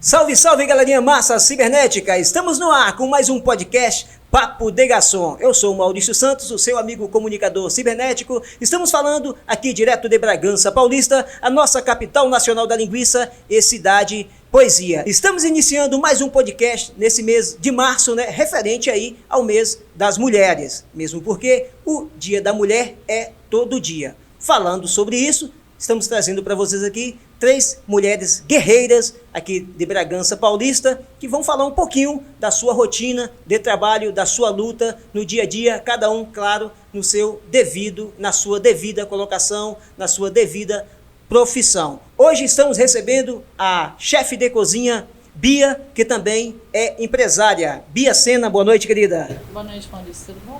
Salve, salve, galerinha massa cibernética! Estamos no ar com mais um podcast Papo de Garçom. Eu sou o Maurício Santos, o seu amigo comunicador cibernético. Estamos falando aqui direto de Bragança Paulista, a nossa capital nacional da linguiça e cidade poesia. Estamos iniciando mais um podcast nesse mês de março, referente aí ao mês das mulheres, mesmo porque o Dia da Mulher é todo dia. Falando sobre isso, estamos trazendo para vocês aqui 3 mulheres guerreiras aqui de Bragança Paulista que vão falar um pouquinho da sua rotina de trabalho, da sua luta no dia a dia, cada um, claro, no seu devido, na sua devida colocação, na sua devida profissão. Hoje estamos recebendo a chefe de cozinha, Bia, que também é empresária. Bia Sena, boa noite, querida. Boa noite, Maurício, tudo bom?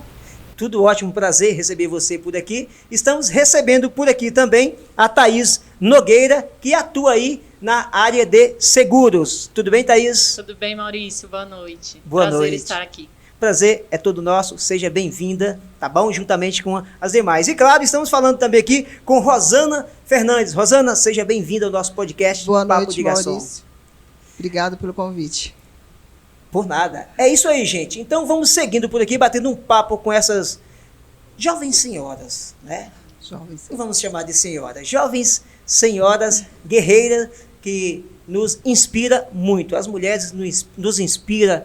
Tudo ótimo, prazer receber você por aqui. Estamos recebendo por aqui também a Thaís Nogueira, que atua aí na área de seguros. Tudo bem, Thaís? Tudo bem, Maurício, boa noite. Boa noite. Prazer estar aqui. Prazer é todo nosso, seja bem-vinda, tá bom? Juntamente com as demais. E claro, estamos falando também aqui com Rosana Fernandes. Rosana, seja bem-vinda ao nosso podcast Boa Papo noite, de Garçom. Maurício. Obrigado pelo convite. Por nada. É isso aí, gente. Então vamos seguindo por aqui, batendo um papo com essas jovens senhoras, né? Jovens. Vamos chamar de senhoras. Jovens senhoras guerreiras que nos inspira muito. As mulheres nos inspiram,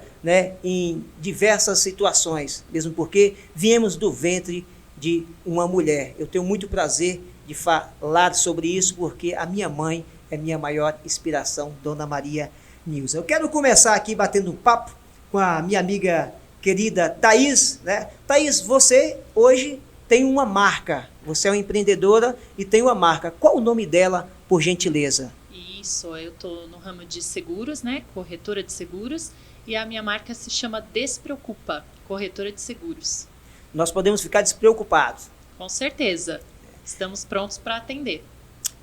em diversas situações, mesmo porque viemos do ventre de uma mulher. Eu tenho muito prazer de falar sobre isso, porque a minha mãe é minha maior inspiração, Dona Maria Nilza. Eu quero começar aqui batendo um papo com a minha amiga querida Thaís, Thaís, você hoje tem uma marca, você é uma empreendedora e tem uma marca. Qual o nome dela, por gentileza? Isso, eu estou no ramo de seguros, corretora de seguros, e a minha marca se chama Despreocupa, corretora de seguros. Nós podemos ficar despreocupados. Com certeza, estamos prontos para atender.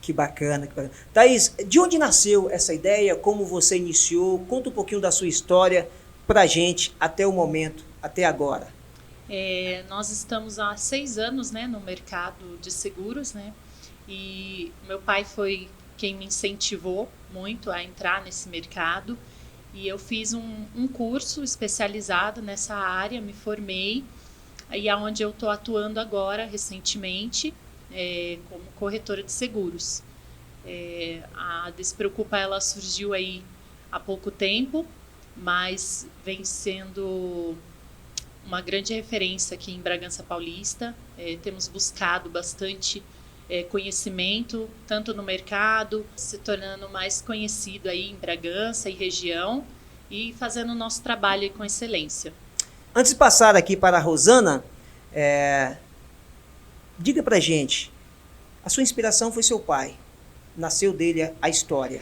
Que bacana, que bacana. Thaís, de onde nasceu essa ideia? Como você iniciou? Conta um pouquinho da sua história pra gente até o momento, até agora. Nós estamos há 6 anos no mercado de seguros, e meu pai foi quem me incentivou muito a entrar nesse mercado, e eu fiz um curso especializado nessa área, me formei, e é onde eu estou atuando agora, recentemente, como corretora de seguros. A Despreocupa, ela surgiu aí há pouco tempo, mas vem sendo uma grande referência aqui em Bragança Paulista. Temos buscado bastante conhecimento, tanto no mercado, se tornando mais conhecido aí em Bragança e região, e fazendo o nosso trabalho com excelência. Antes de passar aqui para a Rosana, diga pra gente, a sua inspiração foi seu pai, nasceu dele a história,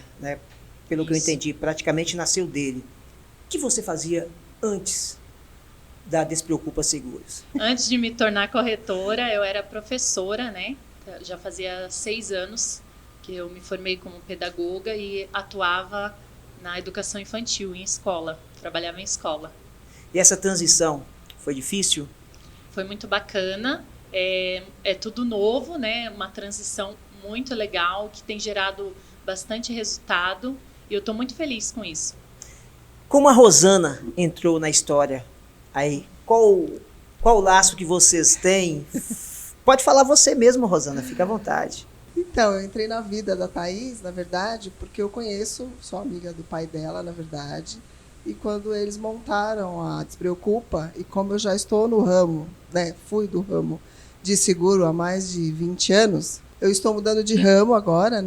pelo que eu entendi, praticamente nasceu dele. O que você fazia antes da Despreocupa Seguros? Antes de me tornar corretora, eu era professora, Já fazia 6 anos que eu me formei como pedagoga e atuava na educação infantil, em escola, trabalhava em escola. E essa transição foi difícil? Foi muito bacana. É tudo novo, Uma transição muito legal, que tem gerado bastante resultado, e eu estou muito feliz com isso. Como a Rosana entrou na história aí? Qual o laço que vocês têm? Pode falar você mesmo, Rosana, fica à vontade. Então, eu entrei na vida da Thaís, na verdade, porque eu sou amiga do pai dela, na verdade, e quando eles montaram a Despreocupa, e como eu já estou no ramo, fui do ramo de seguro há mais de 20 anos, eu estou mudando de ramo agora,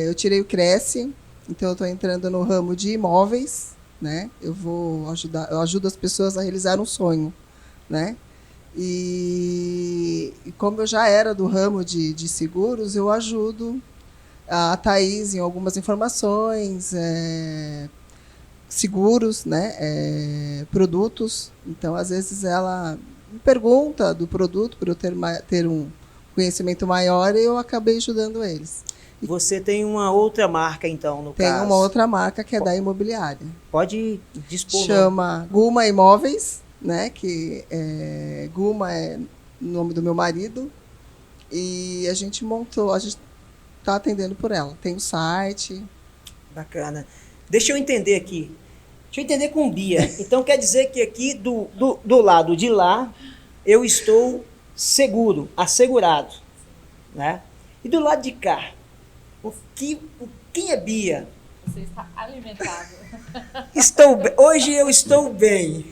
eu tirei o Cresce, então eu estou entrando no ramo de imóveis, eu ajudo as pessoas a realizar um sonho, E como eu já era do ramo de seguros, eu ajudo a Thaís em algumas informações, seguros, produtos. Então, às vezes, ela me pergunta do produto para eu ter um conhecimento maior, e eu acabei ajudando eles. Você tem uma outra marca, então, no caso? Tem uma outra marca que é da imobiliária. Pode dispor. Chama Guma Imóveis, que Guma é o nome do meu marido, e a gente está atendendo por ela. Tem o site. Bacana. Deixa eu entender aqui. Deixa eu entender com Bia. Então quer dizer que aqui do lado de lá eu estou seguro, assegurado, né? E do lado de cá, quem é Bia? Você está alimentado. Hoje eu estou bem.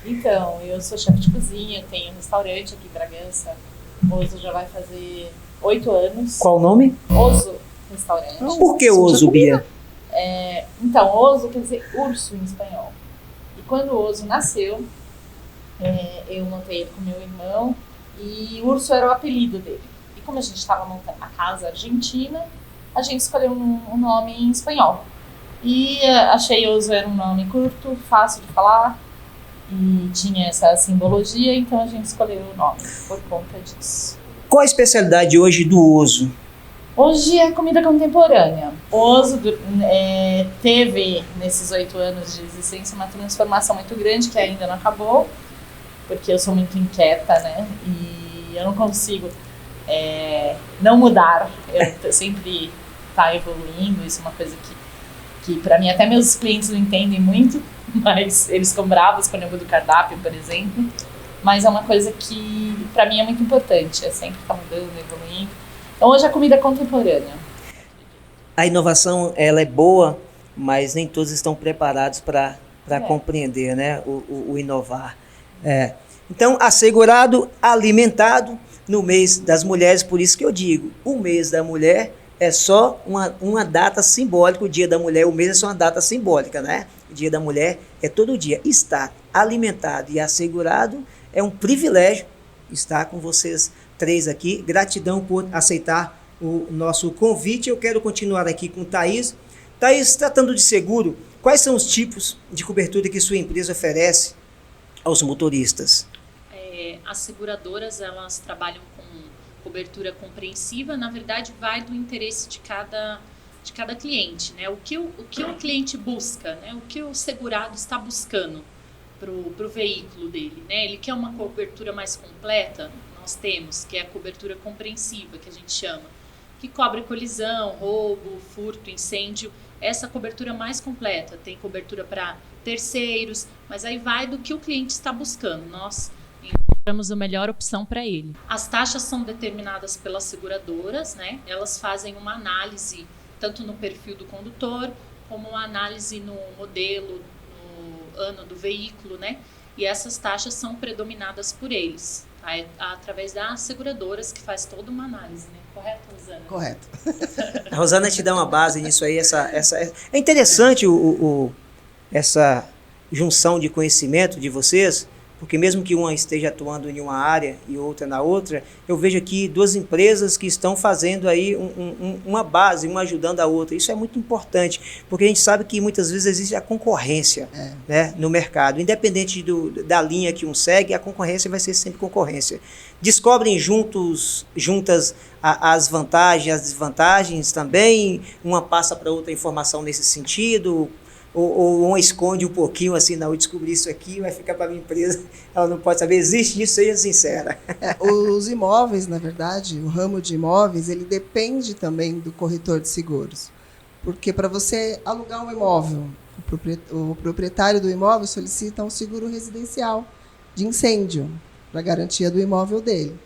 Então, eu sou chefe de cozinha, tenho um restaurante aqui em Bragança. Oso já vai fazer 8 anos. Qual o nome? Oso Restaurante. Por que Oso, Bia? Então, Oso quer dizer urso em espanhol. E quando o Oso nasceu, eu montei ele com meu irmão e Urso era o apelido dele. E como a gente estava montando uma casa argentina, a gente escolheu um nome em espanhol. E achei Oso era um nome curto, fácil de falar e tinha essa simbologia, então a gente escolheu o nome por conta disso. Qual a especialidade hoje do Oso? Hoje é comida contemporânea. O Oso teve, nesses 8 anos de existência, uma transformação muito grande que ainda não acabou, porque eu sou muito inquieta, né? E eu não consigo não mudar. Eu sempre tá evoluindo, isso é uma coisa que para mim até meus clientes não entendem muito, mas eles ficam bravos quando eu mudo o cardápio, por exemplo. Mas é uma coisa que para mim é muito importante, é sempre estar mudando, evoluindo. Então hoje a comida é contemporânea. A inovação ela é boa, mas nem todos estão preparados para compreender, né? O inovar. Então, assegurado, alimentado no mês das mulheres, por isso que eu digo, o mês da mulher é só uma data simbólica, o Dia da Mulher, o mês é só uma data simbólica, né? O Dia da Mulher é todo dia. Estar alimentado e assegurado é um privilégio estar com vocês 3 aqui. Gratidão por aceitar o nosso convite. Eu quero continuar aqui com Thaís. Thaís, tratando de seguro, quais são os tipos de cobertura que sua empresa oferece aos motoristas? As seguradoras, elas trabalham com cobertura compreensiva, na verdade vai do interesse de cada cliente, né? O que o cliente busca, né? O que o segurado está buscando pro veículo dele, né? Ele quer uma cobertura mais completa, nós temos, que é a cobertura compreensiva, que a gente chama, que cobre colisão, roubo, furto, incêndio, essa cobertura mais completa, tem cobertura para terceiros, mas aí vai do que o cliente está buscando, nós encontramos a melhor opção para ele. As taxas são determinadas pelas seguradoras, né? Elas fazem uma análise tanto no perfil do condutor, como uma análise no modelo, no ano do veículo, né? E essas taxas são predominadas por eles, tá? Através das seguradoras que faz toda uma análise, né? Correto, Rosana? Correto. A Rosana te dá uma base nisso aí. É interessante essa junção de conhecimento de vocês, porque mesmo que uma esteja atuando em uma área e outra na outra, eu vejo aqui 2 empresas que estão fazendo aí uma base, uma ajudando a outra. Isso é muito importante, porque a gente sabe que muitas vezes existe a concorrência, né, no mercado. Independente da linha que um segue, a concorrência vai ser sempre concorrência. Descobrem juntas as vantagens, as desvantagens também, uma passa para outra informação nesse sentido, ou uma esconde um pouquinho assim, não, eu descobri isso aqui, vai ficar para a minha empresa, ela não pode saber, existe isso, seja sincera. Os imóveis, na verdade, o ramo de imóveis, ele depende também do corretor de seguros, porque para você alugar um imóvel, o proprietário do imóvel solicita um seguro residencial de incêndio, para garantia do imóvel dele,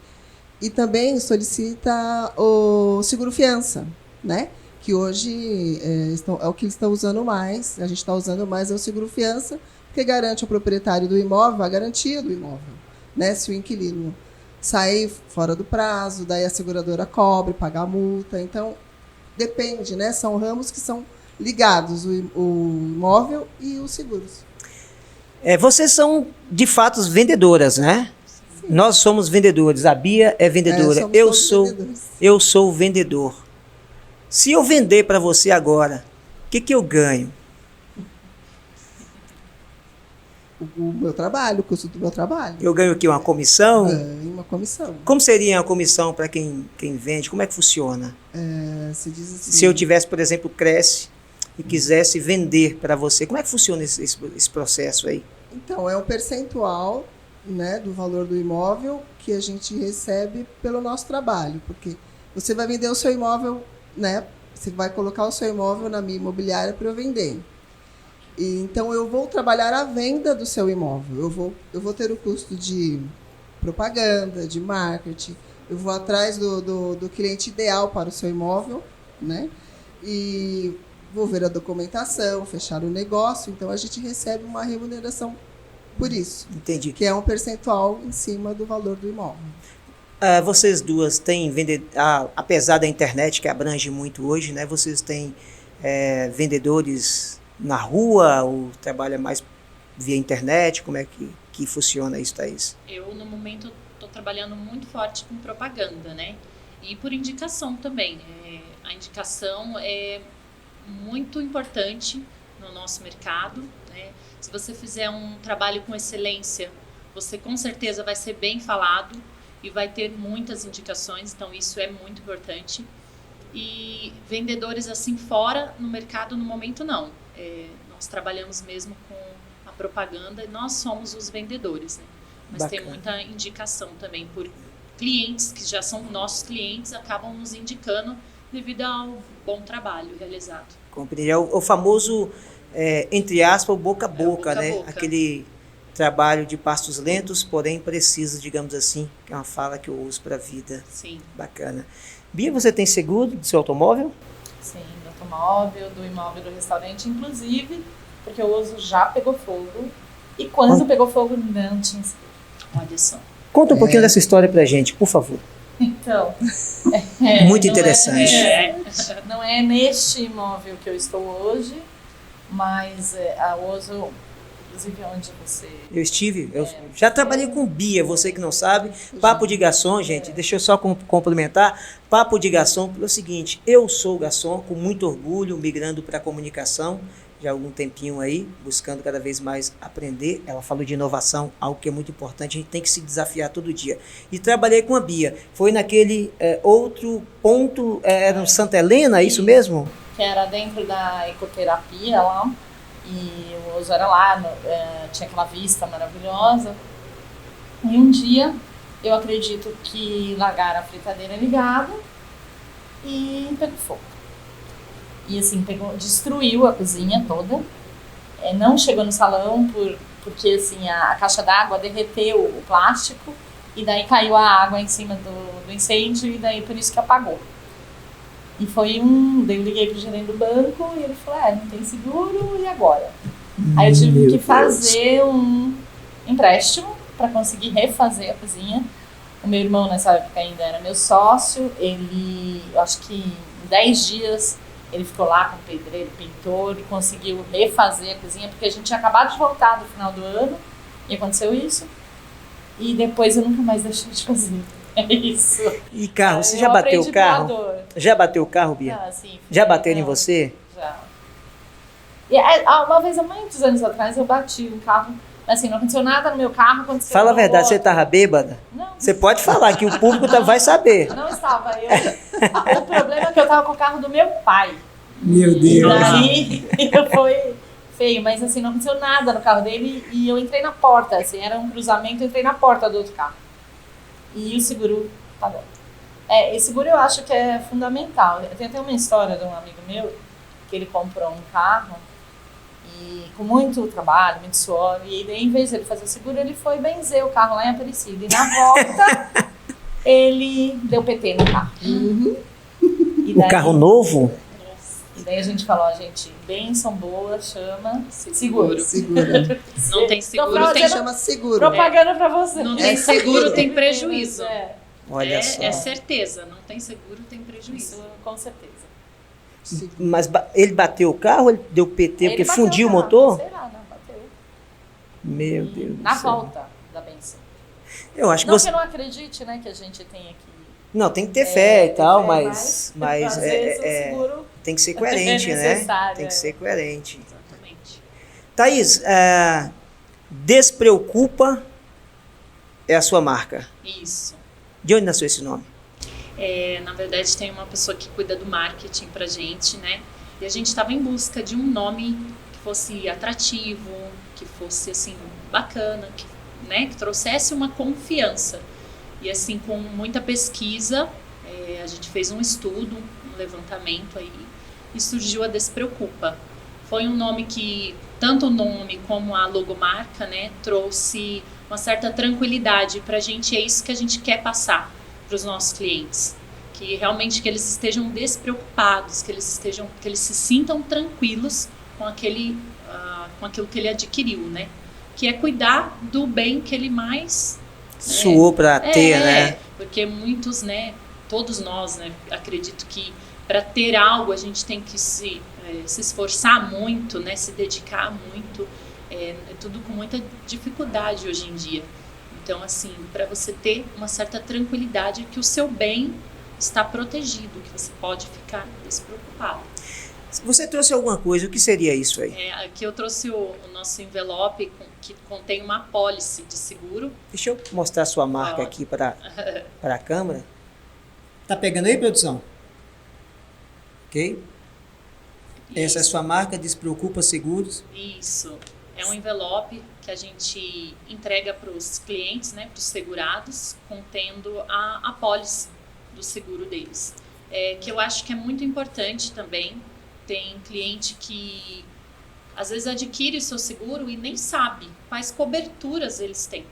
e também solicita o seguro fiança, né? Que hoje é o que eles estão usando mais, a gente está usando mais é o seguro fiança, que garante ao proprietário do imóvel a garantia do imóvel, né? Se o inquilino sair fora do prazo, daí a seguradora cobre, paga a multa, então depende, né? São ramos que são ligados, o imóvel e os seguros. Vocês são, de fato, vendedoras, né? Sim. Nós somos vendedores, a Bia é vendedora, eu sou vendedor. Se eu vender para você agora, o que eu ganho? O meu trabalho, o custo do meu trabalho. Eu ganho o quê? Uma comissão? Ganho uma comissão. Como seria a comissão para quem vende? Como é que funciona? Se diz assim, se eu tivesse, por exemplo, Cresce e quisesse vender para você, como é que funciona esse processo aí? Então, é um percentual, né, do valor do imóvel que a gente recebe pelo nosso trabalho, porque você vai vender o seu imóvel, né, Você vai colocar o seu imóvel na minha imobiliária para eu vender. E, então, eu vou trabalhar a venda do seu imóvel. Eu vou ter o custo de propaganda, de marketing. Eu vou atrás do cliente ideal para o seu imóvel, né? E vou ver a documentação, fechar o negócio. Então, a gente recebe uma remuneração por isso. Entendi. Que é um percentual em cima do valor do imóvel. Vocês duas têm apesar da internet que abrange muito hoje, né? Vocês têm vendedores na rua ou trabalha mais via internet? Como é que funciona isso, Thaís? Eu, no momento, estou trabalhando muito forte com propaganda, né? E por indicação também. A indicação é muito importante no nosso mercado, né? Se você fizer um trabalho com excelência, você com certeza vai ser bem falado e vai ter muitas indicações, então isso é muito importante. E vendedores assim fora no mercado, no momento, não. Nós trabalhamos mesmo com a propaganda e nós somos os vendedores, né? Mas Bacana. tem muita indicação também por clientes que já são nossos clientes, acabam nos indicando devido ao bom trabalho realizado. Compreendi. É o famoso, entre aspas, o boca a boca, boca a né? boca. Aquele trabalho de passos lentos, porém precisos, digamos assim, que é uma fala que eu uso para a vida. Sim. Bacana. Bia, você tem seguro do seu automóvel? Sim, do automóvel, do imóvel, do restaurante, inclusive, porque o uso já pegou fogo e quando pegou fogo não tinha seguro. Olha só. Conta um pouquinho dessa história pra gente, por favor. Então, Muito não interessante. Não é neste imóvel que eu estou hoje, mas a uso, inclusive onde você... Eu já trabalhei com Bia, você que não sabe. Papo de garçom, gente, deixa eu só complementar. Papo de garçom pelo seguinte, eu sou garçom com muito orgulho, migrando para a comunicação, já há algum tempinho aí, buscando cada vez mais aprender. Ela falou de inovação, algo que é muito importante, a gente tem que se desafiar todo dia. E trabalhei com a Bia, foi naquele outro ponto, era no Santa Helena, é isso mesmo? Que era dentro da ecoterapia lá, e o uso era lá, tinha aquela vista maravilhosa. E um dia, eu acredito que largaram a fritadeira ligada e pegou fogo. E assim, destruiu a cozinha toda. Não chegou no salão porque assim, a caixa d'água derreteu o plástico e daí caiu a água em cima do incêndio e daí por isso que apagou. E foi daí eu liguei pro gerente do banco e ele falou, não tem seguro, e agora? Aí eu tive que fazer um empréstimo para conseguir refazer a cozinha. O meu irmão nessa época ainda era meu sócio, eu acho que em 10 dias ele ficou lá com o pedreiro, pintor, e conseguiu refazer a cozinha, porque a gente tinha acabado de voltar no final do ano, e aconteceu isso. E depois eu nunca mais deixei de fazer. É isso. E carro, você já bateu o carro? Já bateu o carro, Bia? Sim, já bateram em você? Já. E uma vez há muitos anos atrás eu bati um carro, assim, não aconteceu nada no meu carro. Aconteceu Fala a verdade, outro. você estava bêbada? Não. Você pode falar, que o público vai saber. Não estava. O problema é que eu estava com o carro do meu pai. Meu Deus. E daí foi feio, mas assim, não aconteceu nada no carro dele e eu entrei na porta, assim, era um cruzamento, eu entrei na porta do outro carro. E o seguro pagou. E seguro eu acho que é fundamental. Tem até uma história de um amigo meu, que ele comprou um carro e com muito trabalho, muito suor, e daí, em vez de ele fazer o seguro, ele foi benzer o carro lá em Aparecida. E na volta, ele deu PT no carro. Uhum. E daí, Um carro novo? E daí a gente falou, gente, bênção boa, chama seguro. Segura. Não tem seguro, Então, tem Chama seguro. Propaganda pra você. Não tem seguro, tem prejuízo. Olha só. É certeza, não tem seguro, tem prejuízo. Isso, com certeza. Mas ele bateu o carro, ele deu PT porque Ele bateu fundiu o carro, motor? Sei lá, não, bateu. Meu Deus Na do céu. volta da bênção. Eu acho que Não você... que eu não acredite, né, que a gente tem aqui. Não, tem que ter fé e tal, fé, mas às vezes o seguro tem que ser coerente, é né? necessário, Tem que ser coerente. Exatamente. Thaís, Despreocupa é a sua marca. Isso. De onde nasceu esse nome? Na verdade, tem uma pessoa que cuida do marketing pra gente, né? E a gente estava em busca de um nome que fosse atrativo, que fosse, assim, bacana, que trouxesse uma confiança. E, assim, com muita pesquisa, a gente fez um estudo, um levantamento aí, e surgiu a Despreocupa. Foi um nome que, tanto o nome como a logomarca, né, trouxe uma certa tranquilidade para a gente. É isso que a gente quer passar para os nossos clientes, que realmente que eles estejam despreocupados, que eles se sintam tranquilos com aquilo que ele adquiriu, né? Que é cuidar do bem que ele mais suou para ter, né? Porque muitos, né? Todos nós, né? Acredito que para ter algo a gente tem que se esforçar muito, né? Se dedicar muito. É tudo com muita dificuldade hoje em dia. Então, assim, para você ter uma certa tranquilidade que o seu bem está protegido, que você pode ficar despreocupado. Você trouxe alguma coisa, o que seria isso aí? Aqui eu trouxe o nosso envelope que contém uma apólice de seguro. Deixa eu mostrar a sua marca aqui para a câmera. Tá pegando aí, produção? Ok? Essa é a sua marca, Despreocupa Seguros. Isso. É um envelope que a gente entrega para os clientes, né, para os segurados, contendo a apólice do seguro deles. Que eu acho que é muito importante também. Tem cliente que às vezes adquire o seu seguro e nem sabe quais coberturas eles têm.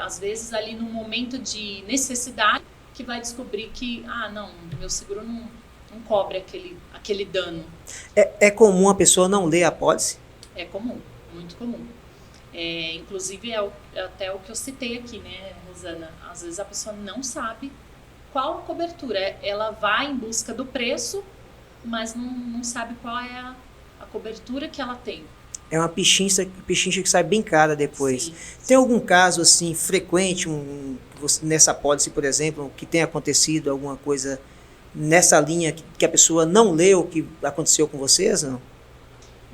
Às vezes ali no momento de necessidade que vai descobrir que, não, meu seguro não cobre aquele dano. É comum a pessoa não ler a apólice? É comum, muito comum. Inclusive até o que eu citei aqui, né, Rosana? Às vezes a pessoa não sabe qual a cobertura. Ela vai em busca do preço, mas não sabe qual é a cobertura que ela tem. É uma pichincha que sai bem cara depois. Sim. Tem algum caso assim frequente nessa apólice, por exemplo, que tenha acontecido alguma coisa nessa linha que a pessoa não leu, que aconteceu com vocês, não?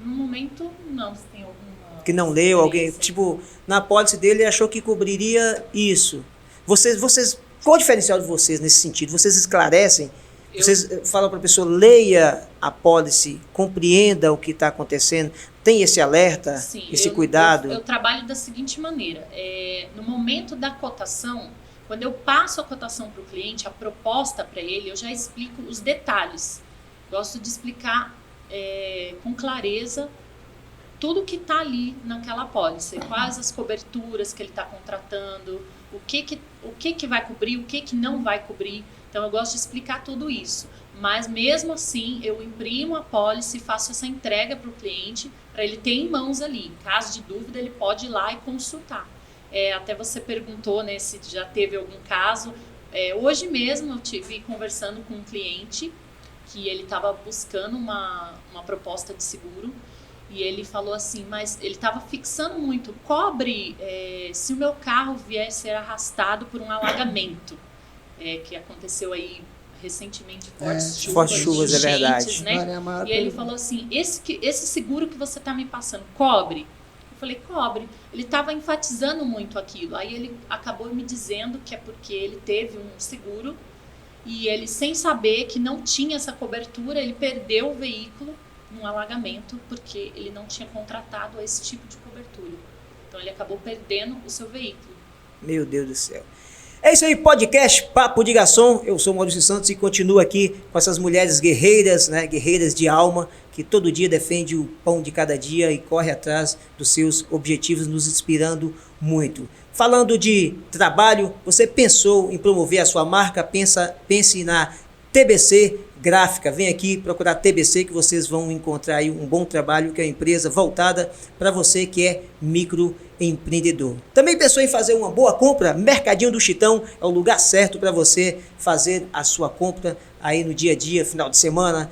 No momento, não. Se tem alguma que não leu, alguém, tipo, na apólice dele achou que cobriria isso. Vocês, qual o diferencial de vocês nesse sentido? Vocês esclarecem? Vocês falam para a pessoa, leia a apólice, compreenda o que está acontecendo, tem esse alerta, sim, esse cuidado? Eu trabalho da seguinte maneira, no momento da cotação, quando eu passo a cotação para o cliente, a proposta para ele, eu já explico os detalhes. Gosto de explicar com clareza tudo que está ali naquela apólice, quais as coberturas que ele está contratando, o que vai cobrir, o que não vai cobrir. Então eu gosto de explicar tudo isso, mas mesmo assim eu imprimo a apólice e faço essa entrega para o cliente, para ele ter em mãos ali. Em caso de dúvida, ele pode ir lá e consultar. Até você perguntou, né, se já teve algum caso. Hoje mesmo eu estive conversando com um cliente que ele estava buscando uma proposta de seguro e ele falou assim, mas ele estava fixando muito, cobre se o meu carro vier ser arrastado por um alagamento. Que aconteceu aí recentemente, fortes chuvas, é verdade. Né? E ele falou assim, esse seguro que você está me passando, cobre? Eu falei, cobre. Ele estava enfatizando muito aquilo. Aí ele acabou me dizendo que é porque ele teve um seguro e ele, sem saber que não tinha essa cobertura, ele perdeu o veículo num alagamento porque ele não tinha contratado esse tipo de cobertura. Então ele acabou perdendo o seu veículo. Meu Deus do céu. É isso aí, podcast Papo de Garçom. Eu sou Maurício Santos e continuo aqui com essas mulheres guerreiras, né, guerreiras de alma, que todo dia defende o pão de cada dia e corre atrás dos seus objetivos, nos inspirando muito. Falando de trabalho, você pensou em promover a sua marca? Pense na TBC Gráfica. Vem aqui procurar TBC que vocês vão encontrar aí um bom trabalho, que é uma empresa voltada para você que é microempreendedor. Também pensou em fazer uma boa compra? Mercadinho do Chitão é o lugar certo para você fazer a sua compra aí no dia a dia, final de semana,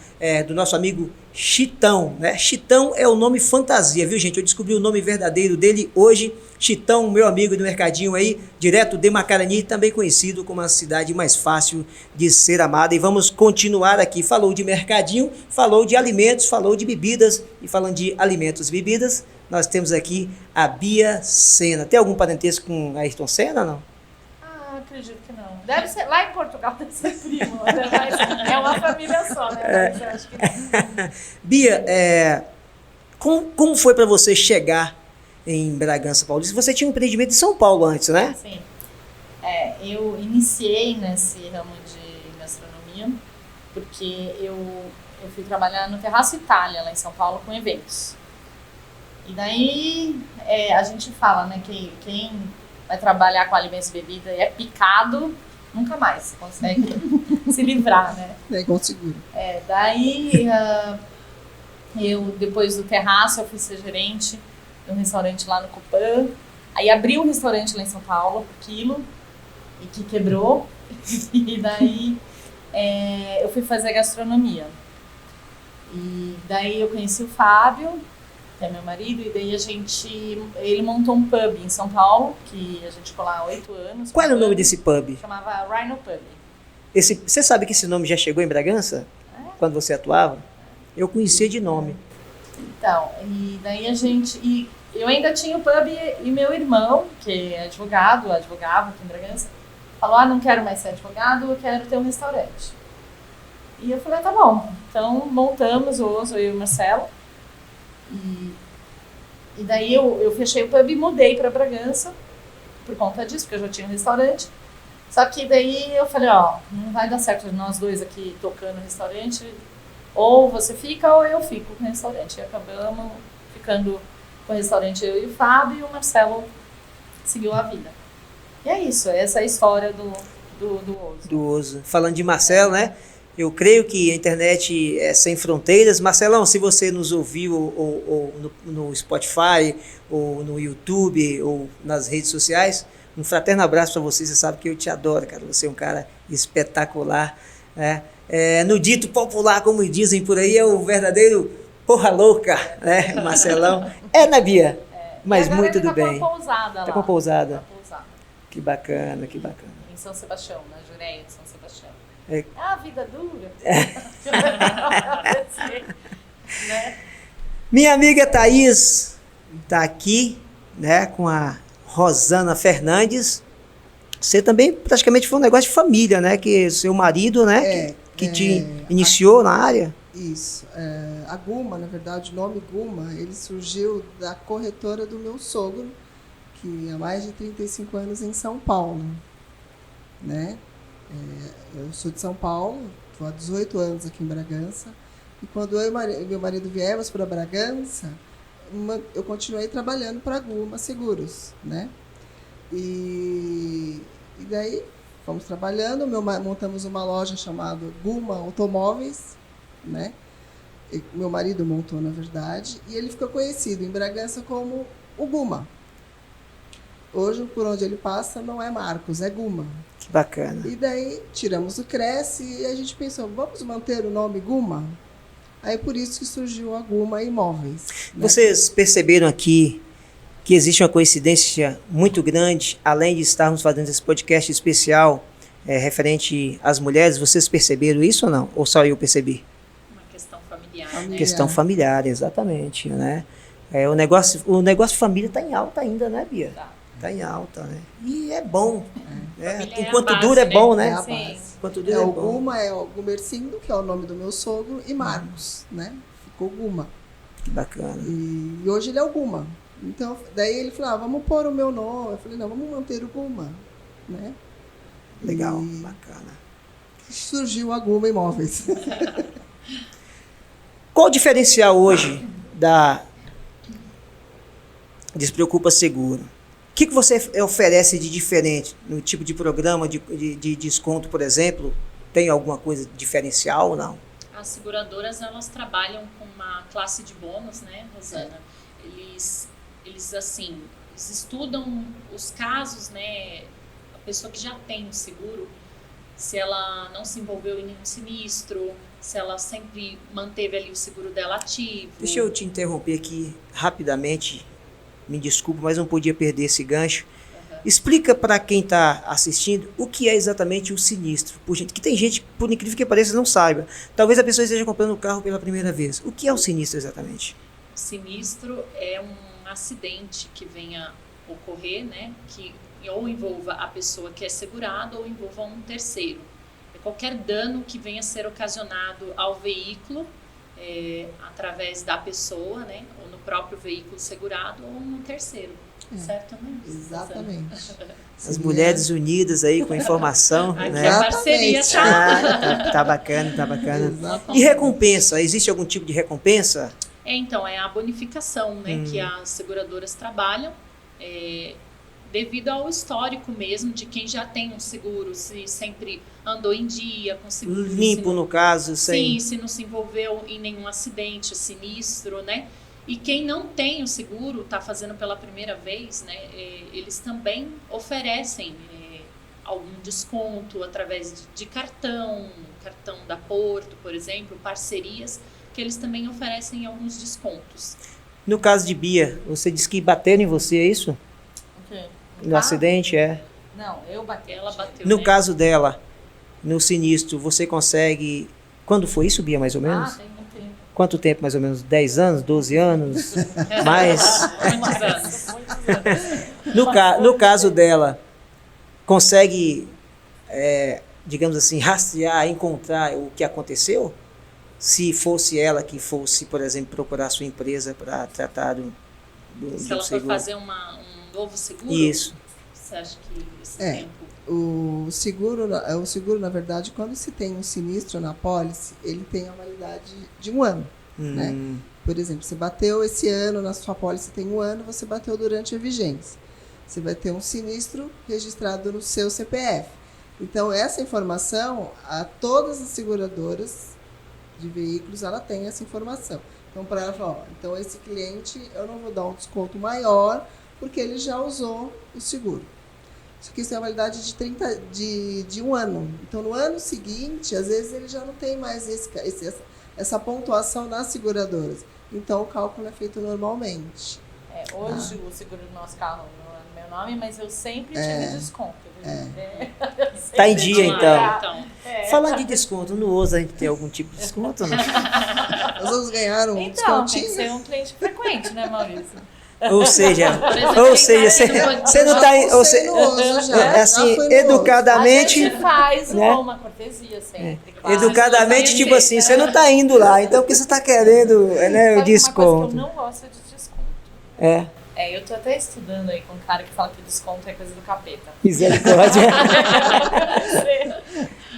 do nosso amigo Chitão, né? Chitão é o nome fantasia, viu, gente? Eu descobri o nome verdadeiro dele hoje. Chitão, meu amigo do mercadinho aí, direto de Macarani, também conhecido como a cidade mais fácil de ser amada. E vamos continuar aqui. Falou de mercadinho, falou de alimentos, falou de bebidas. E falando de alimentos e bebidas, nós temos aqui a Bia Sena. Tem algum parentesco com Ayrton Senna, não? Acredito que não. Deve ser, lá em Portugal deve ser primo, né? Mas é uma família só, né? Mas eu acho que não. Bia, como foi para você chegar em Bragança Paulista? Você tinha um empreendimento em São Paulo antes, né? Sim. Eu iniciei nesse ramo de gastronomia porque eu eu fui trabalhar no Terraço Itália, lá em São Paulo, com eventos. E daí a gente fala, né, que quem vai trabalhar com alimentos e bebida e é picado, nunca mais consegue se livrar, né? É igual seguro. Daí eu, depois do Terraço, eu fui ser gerente de um restaurante lá no Copan. Aí abri um restaurante lá em São Paulo, Quilo, e que quebrou. E daí eu fui fazer gastronomia. E daí eu conheci o Fábio, que é meu marido, e daí ele montou um pub em São Paulo, que a gente ficou lá há 8 anos. Qual era o nome desse pub? Chamava Rhino Pub. Você sabe que esse nome já chegou em Bragança? Quando você atuava? Eu conhecia de nome. Então, e daí e eu ainda tinha o pub e meu irmão, que é advogava aqui em Bragança, falou, não quero mais ser advogado, eu quero ter um restaurante. E eu falei, tá bom. Então, montamos o Oso, eu e o Marcelo. E daí eu fechei o pub e mudei para Bragança por conta disso, porque eu já tinha um restaurante. Só que daí eu falei, não vai dar certo nós dois aqui tocando o restaurante, ou você fica ou eu fico com o restaurante. E acabamos ficando com o restaurante eu e o Fábio, e o Marcelo seguiu a vida. E é isso, essa é a história do Oso. Do Oso. Falando de Marcelo, né? Eu creio que a internet é sem fronteiras. Marcelão, se você nos ouviu ou no Spotify, ou no YouTube, ou nas redes sociais, um fraterno abraço para você. Você sabe que eu te adoro, cara. Você é um cara espetacular, né? No dito popular, como dizem por aí, é o verdadeiro porra louca, né, Marcelão? Né, Bia? Mas muito do bem. Tá com a pousada. Que bacana, que bacana. Em São Sebastião, na Jureia de São Sebastião. A vida dura. Né? Minha amiga Thaís está aqui, né, com a Rosana Fernandes. Você também praticamente foi um negócio de família, né? Que seu marido, né, que te iniciou na área. Isso. A Guma, na verdade, o nome Guma, ele surgiu da corretora do meu sogro, que há mais de 35 anos em São Paulo, né? Eu sou de São Paulo, estou há 18 anos aqui em Bragança, e quando eu e meu marido viemos para Bragança, eu continuei trabalhando para a Guma Seguros, né? E daí fomos trabalhando, montamos uma loja chamada Guma Automóveis, né? Meu marido montou, na verdade, e ele ficou conhecido em Bragança como o Guma. Hoje, por onde ele passa, não é Marcos, é Guma. Que bacana. E daí, tiramos o Cresce e a gente pensou, vamos manter o nome Guma? Aí, por isso que surgiu a Guma Imóveis. Né? Vocês perceberam aqui que existe uma coincidência muito grande, além de estarmos fazendo esse podcast especial referente às mulheres, vocês perceberam isso ou não? Ou só eu percebi? Uma questão familiar. Né? Questão familiar, exatamente, né? O negócio família está em alta ainda, né, Bia? Tá em alta, né? E é bom. Né? Enquanto base, dura é bom, né? É a base. Enquanto dura é o bom. Guma é o Gumercindo, que é o nome do meu sogro, e Marcos, né? Ficou Guma. Que bacana. E hoje ele é o Guma. Então, daí ele falou, vamos pôr o meu nome. Eu falei, não, vamos manter o Guma, né? Legal, bacana. Surgiu a Guma Imóveis. Qual o diferencial hoje da Despreocupa Seguro? O que você oferece de diferente no tipo de programa de desconto, por exemplo? Tem alguma coisa diferencial ou não? As seguradoras, elas trabalham com uma classe de bônus, né, Rosana? Eles assim, eles estudam os casos, né, a pessoa que já tem o seguro, se ela não se envolveu em nenhum sinistro, se ela sempre manteve ali o seguro dela ativo. Deixa eu te interromper aqui rapidamente. Me desculpe, mas não podia perder esse gancho. Explica para quem está assistindo o que é exatamente o sinistro. Por gente, que tem gente, por incrível que pareça, não saiba. Talvez a pessoa esteja comprando o carro pela primeira vez. O que é o sinistro exatamente? O sinistro é um acidente que venha ocorrer, né, que ou envolva a pessoa que é segurada ou envolva um terceiro. É qualquer dano que venha a ser ocasionado ao veículo, através da pessoa, né, ou no próprio veículo segurado ou no terceiro. Certamente. Exatamente. As mulheres unidas aí com informação, Aqui né? a parceria Tá bacana, tá bacana. Exatamente. E recompensa? Existe algum tipo de recompensa? Então, é a bonificação, né, que as seguradoras trabalham, devido ao histórico mesmo de quem já tem um seguro, se sempre andou em dia com seguro. Limpo, no caso, sem... Sim, se não se envolveu em nenhum acidente, sinistro, né? E quem não tem o seguro, está fazendo pela primeira vez, né? Eles também oferecem algum desconto através de cartão da Porto, por exemplo, parcerias, que eles também oferecem alguns descontos. No caso de Bia, você disse que bateram em você, é isso? O quê? No acidente, é? Não, eu bati. Ela bateu, No né? caso dela, no sinistro, você consegue... Quando foi isso, Bia, mais ou menos? Tem muito tempo. Quanto tempo, mais ou menos? 10 anos, 12 anos? Mais? Muitos anos. Muitos anos. No caso dela, consegue, digamos assim, rastrear, encontrar o que aconteceu? Se fosse ela que fosse, por exemplo, procurar a sua empresa para tratar do Se ela for seguro. fazer um novo seguro, Isso. você acha que esse É. tempo... O seguro, na verdade, quando se tem um sinistro na pólice, ele tem a validade de 1 ano. Né? Por exemplo, você bateu esse ano, na sua pólice tem 1 ano, você bateu durante a vigência. Você vai ter um sinistro registrado no seu CPF. Então, essa informação, a todas as seguradoras de veículos, ela tem essa informação. Então, para ela falar, ó, então esse cliente, eu não vou dar um desconto maior, porque ele já usou o seguro. Isso aqui tem a validade de 1 ano. Então, no ano seguinte, às vezes ele já não tem mais essa pontuação nas seguradoras. Então, o cálculo é feito normalmente. Hoje o seguro do nosso carro não é no meu nome, mas eu sempre tive desconto. Tá em dia, então. Então, Falando de desconto, no OSA a gente tem algum tipo de desconto? Não? Nós vamos ganhar um Então, tem que descontinho. ser um cliente frequente, né, Maurício? Ou seja, exemplo, você não está... É assim, educadamente... A gente faz né? uma cortesia sempre. Claro. Educadamente, tipo assim, você não está indo lá, então o que você está querendo, né, o Sabe uma coisa que desconto. eu não gosto de desconto. É, Eu tô até estudando aí com um cara que fala que desconto é coisa do capeta. misericórdia.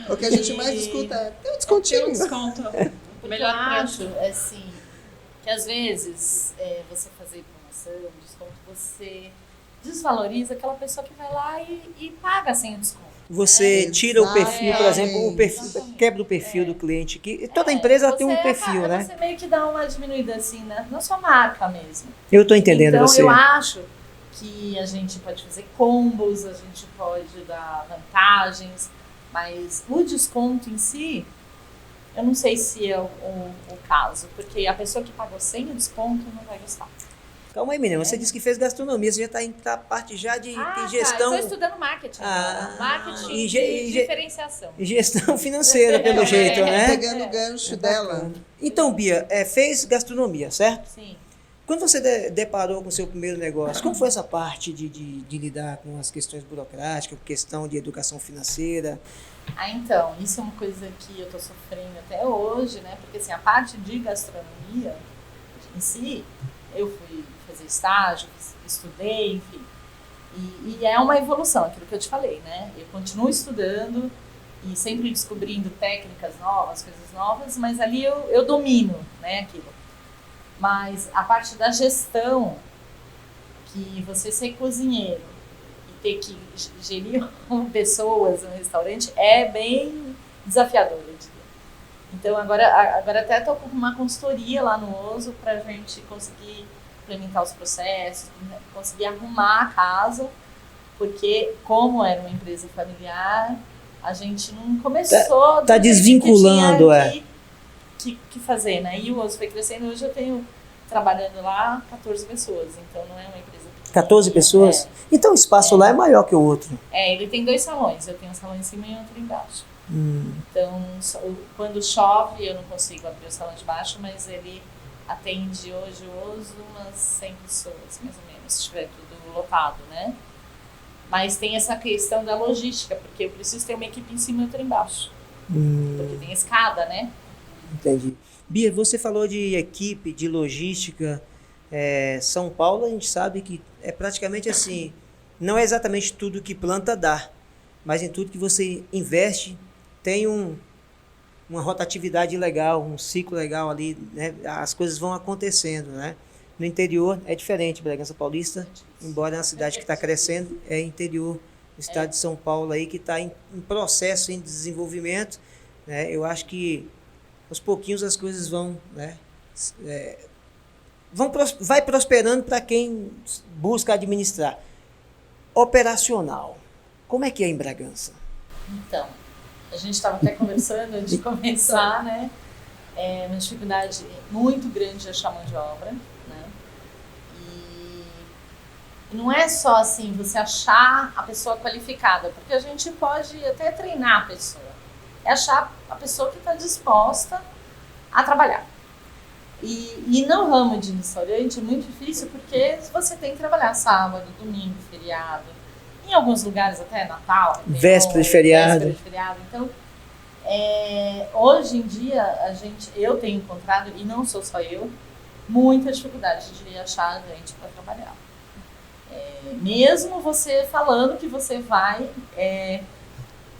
O que a gente mais escuta é, tem um tem um descontinho. desconto. Porque Melhor eu preço. acho, assim, que às vezes você fazer promoção, desconto, você desvaloriza aquela pessoa que vai lá e paga sem o desconto. Você tira o perfil, por exemplo, Exatamente. quebra o perfil do cliente, que toda empresa tem um perfil, né? Você meio que dá uma diminuída assim, né? Na sua marca mesmo. Eu estou entendendo então, você. eu acho que a gente pode fazer combos, a gente pode dar vantagens, mas o desconto em si, eu não sei se é o caso, porque a pessoa que pagou sem o desconto não vai gostar. Calma aí, menina, você disse que fez gastronomia, você já está em parte já de gestão... eu estou estudando marketing. Marketing e e diferenciação. gestão financeira, pelo jeito, né? Pegando o gancho dela. Então, Bia, fez gastronomia, certo? Sim. Quando você deparou com o seu primeiro negócio, como foi essa parte de lidar com as questões burocráticas, questão de educação financeira? Então, isso é uma coisa que eu estou sofrendo até hoje, né? Porque assim, a parte de gastronomia em si, eu fui fazer estágio, estudei, enfim. E é uma evolução, aquilo que eu te falei, né? Eu continuo estudando e sempre descobrindo técnicas novas, coisas novas, mas ali eu domino, né, aquilo. Mas a parte da gestão, que você ser cozinheiro e ter que gerir pessoas no restaurante, é bem desafiador, eu diria. Então, agora até estou com uma consultoria lá no OSO para a gente conseguir implementar os processos, conseguir arrumar a casa, porque como era uma empresa familiar, a gente não começou... Tá desvinculando, que fazer, né? E o OSO foi crescendo, hoje eu tenho trabalhando lá 14 pessoas, então não é uma empresa pequena. 14 pessoas? Então o espaço lá é maior que o outro. Ele tem 2 salões, eu tenho um salão em cima e outro embaixo. Então, quando chove, eu não consigo abrir o salão de baixo, mas ele atende hoje umas 100 pessoas, mais ou menos, se estiver tudo lotado, né? Mas tem essa questão da logística, porque eu preciso ter uma equipe em cima e outra embaixo. Porque tem escada, né? Entendi. Bia, você falou de equipe, de logística. São Paulo, a gente sabe que é praticamente assim, não é exatamente tudo que planta dá, mas em tudo que você investe tem uma rotatividade legal, um ciclo legal ali, né? As coisas vão acontecendo, né? No interior é diferente, Bragança Paulista, embora é uma cidade que está crescendo, é interior, o estado de São Paulo aí que está em processo, em desenvolvimento, né? Eu acho que aos pouquinhos as coisas vão, né? Vai prosperando para quem busca administrar. Operacional, como é que é em Bragança? Então, a gente estava até conversando antes de começar, né? É uma dificuldade muito grande de achar mão de obra, né? E não é só assim, você achar a pessoa qualificada, porque a gente pode até treinar a pessoa. É achar a pessoa que está disposta a trabalhar. E no ramo de restaurante é muito difícil, porque você tem que trabalhar sábado, domingo, feriado. Em alguns lugares até Natal. Véspera de feriado. Então, hoje em dia, eu tenho encontrado, e não sou só eu, muita dificuldade de achar gente para trabalhar. Mesmo você falando que você vai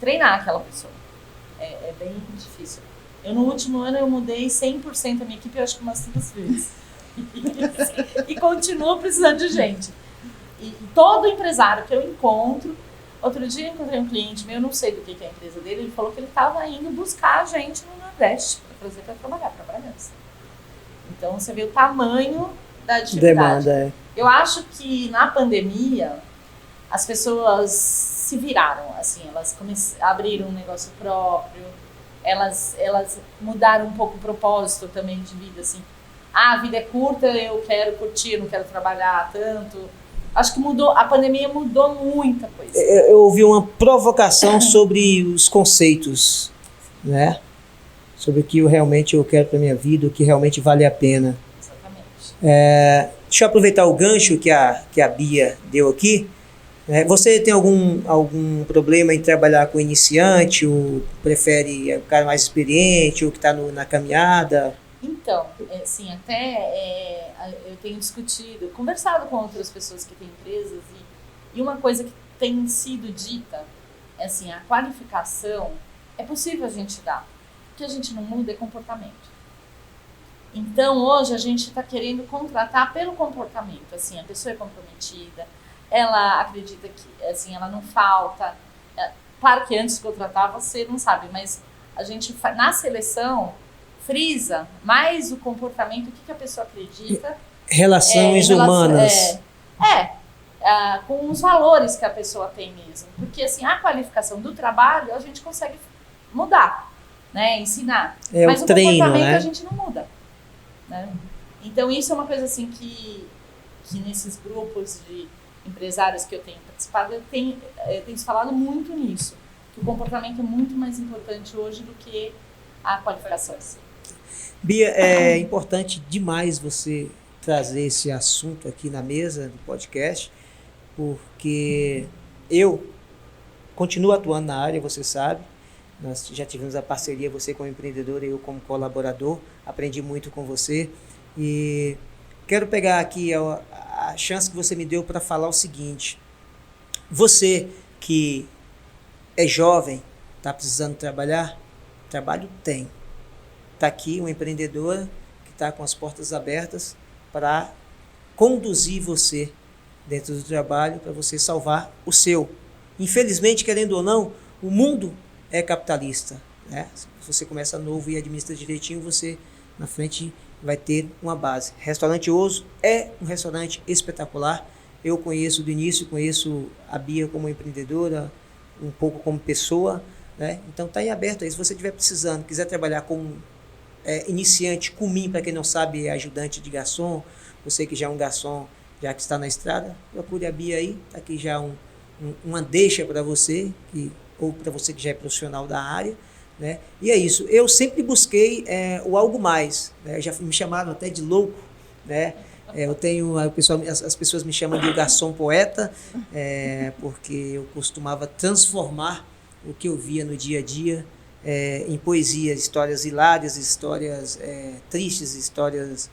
treinar aquela pessoa. É bem difícil. No último ano eu mudei 100% da minha equipe, eu acho que umas 3 vezes. E continuo precisando de gente. E todo empresário que eu encontro, outro dia eu encontrei um cliente meu, eu não sei do que é a empresa dele, ele falou que ele estava indo buscar gente no Nordeste para trazer para trabalhar, para Bragança. Então você vê o tamanho da dificuldade. Demanda, Eu acho que na pandemia as pessoas se viraram, assim, elas abriram um negócio próprio, elas mudaram um pouco o propósito também de vida, assim. A vida é curta, eu quero curtir, não quero trabalhar tanto. Acho que a pandemia mudou muita coisa. Eu ouvi uma provocação sobre os conceitos, né? Sobre o que realmente eu quero para minha vida, o que realmente vale a pena. Exatamente. Deixa eu aproveitar o gancho que a Bia deu aqui. Você tem algum problema em trabalhar com iniciante, ou prefere o cara mais experiente, ou que está na caminhada? Então, assim, até eu tenho conversado com outras pessoas que têm empresas, e uma coisa que tem sido dita é assim, a qualificação é possível a gente dar, o que a gente não muda é comportamento. Então, hoje a gente está querendo contratar pelo comportamento, assim, a pessoa é comprometida, ela acredita que, assim, ela não falta. Claro que antes de contratar você não sabe, mas a gente, na seleção, frisa mais o comportamento, o que a pessoa acredita. Relações humanas. Com os valores que a pessoa tem mesmo. Porque, assim, a qualificação do trabalho a gente consegue mudar, né? Ensinar. Mas o comportamento, né? A gente não muda. Né? Então, isso é uma coisa, assim, que nesses grupos de empresários que eu tenho participado, eu tenho se falado muito nisso. Que o comportamento é muito mais importante hoje do que a qualificação. Bia, é importante demais você trazer esse assunto aqui na mesa do podcast, porque eu continuo atuando na área, você sabe, nós já tivemos a parceria, você como empreendedor e eu como colaborador, aprendi muito com você e quero pegar aqui a chance que você me deu para falar o seguinte: você que é jovem, está precisando trabalhar, trabalho tem. Está aqui uma empreendedora que está com as portas abertas para conduzir você dentro do trabalho, para você salvar o seu. Infelizmente, querendo ou não, o mundo é capitalista, né? Se você começa novo e administra direitinho, você na frente vai ter uma base. Restaurante Oso é um restaurante espetacular. Eu conheço do início, conheço a Bia como empreendedora, um pouco como pessoa, né? Então está em aberto aí. Se você estiver precisando, quiser trabalhar como iniciante, comim, para quem não sabe, é ajudante de garçom, você que já é um garçom, já que está na estrada, procure a Bia aí, está aqui já uma deixa para você, ou para você que já é profissional da área, né? E é isso, eu sempre busquei o algo mais, né? Já me chamaram até de louco, né? Eu tenho, as pessoas me chamam de garçom poeta, porque eu costumava transformar o que eu via no dia a dia em poesia, histórias hilárias, histórias tristes, histórias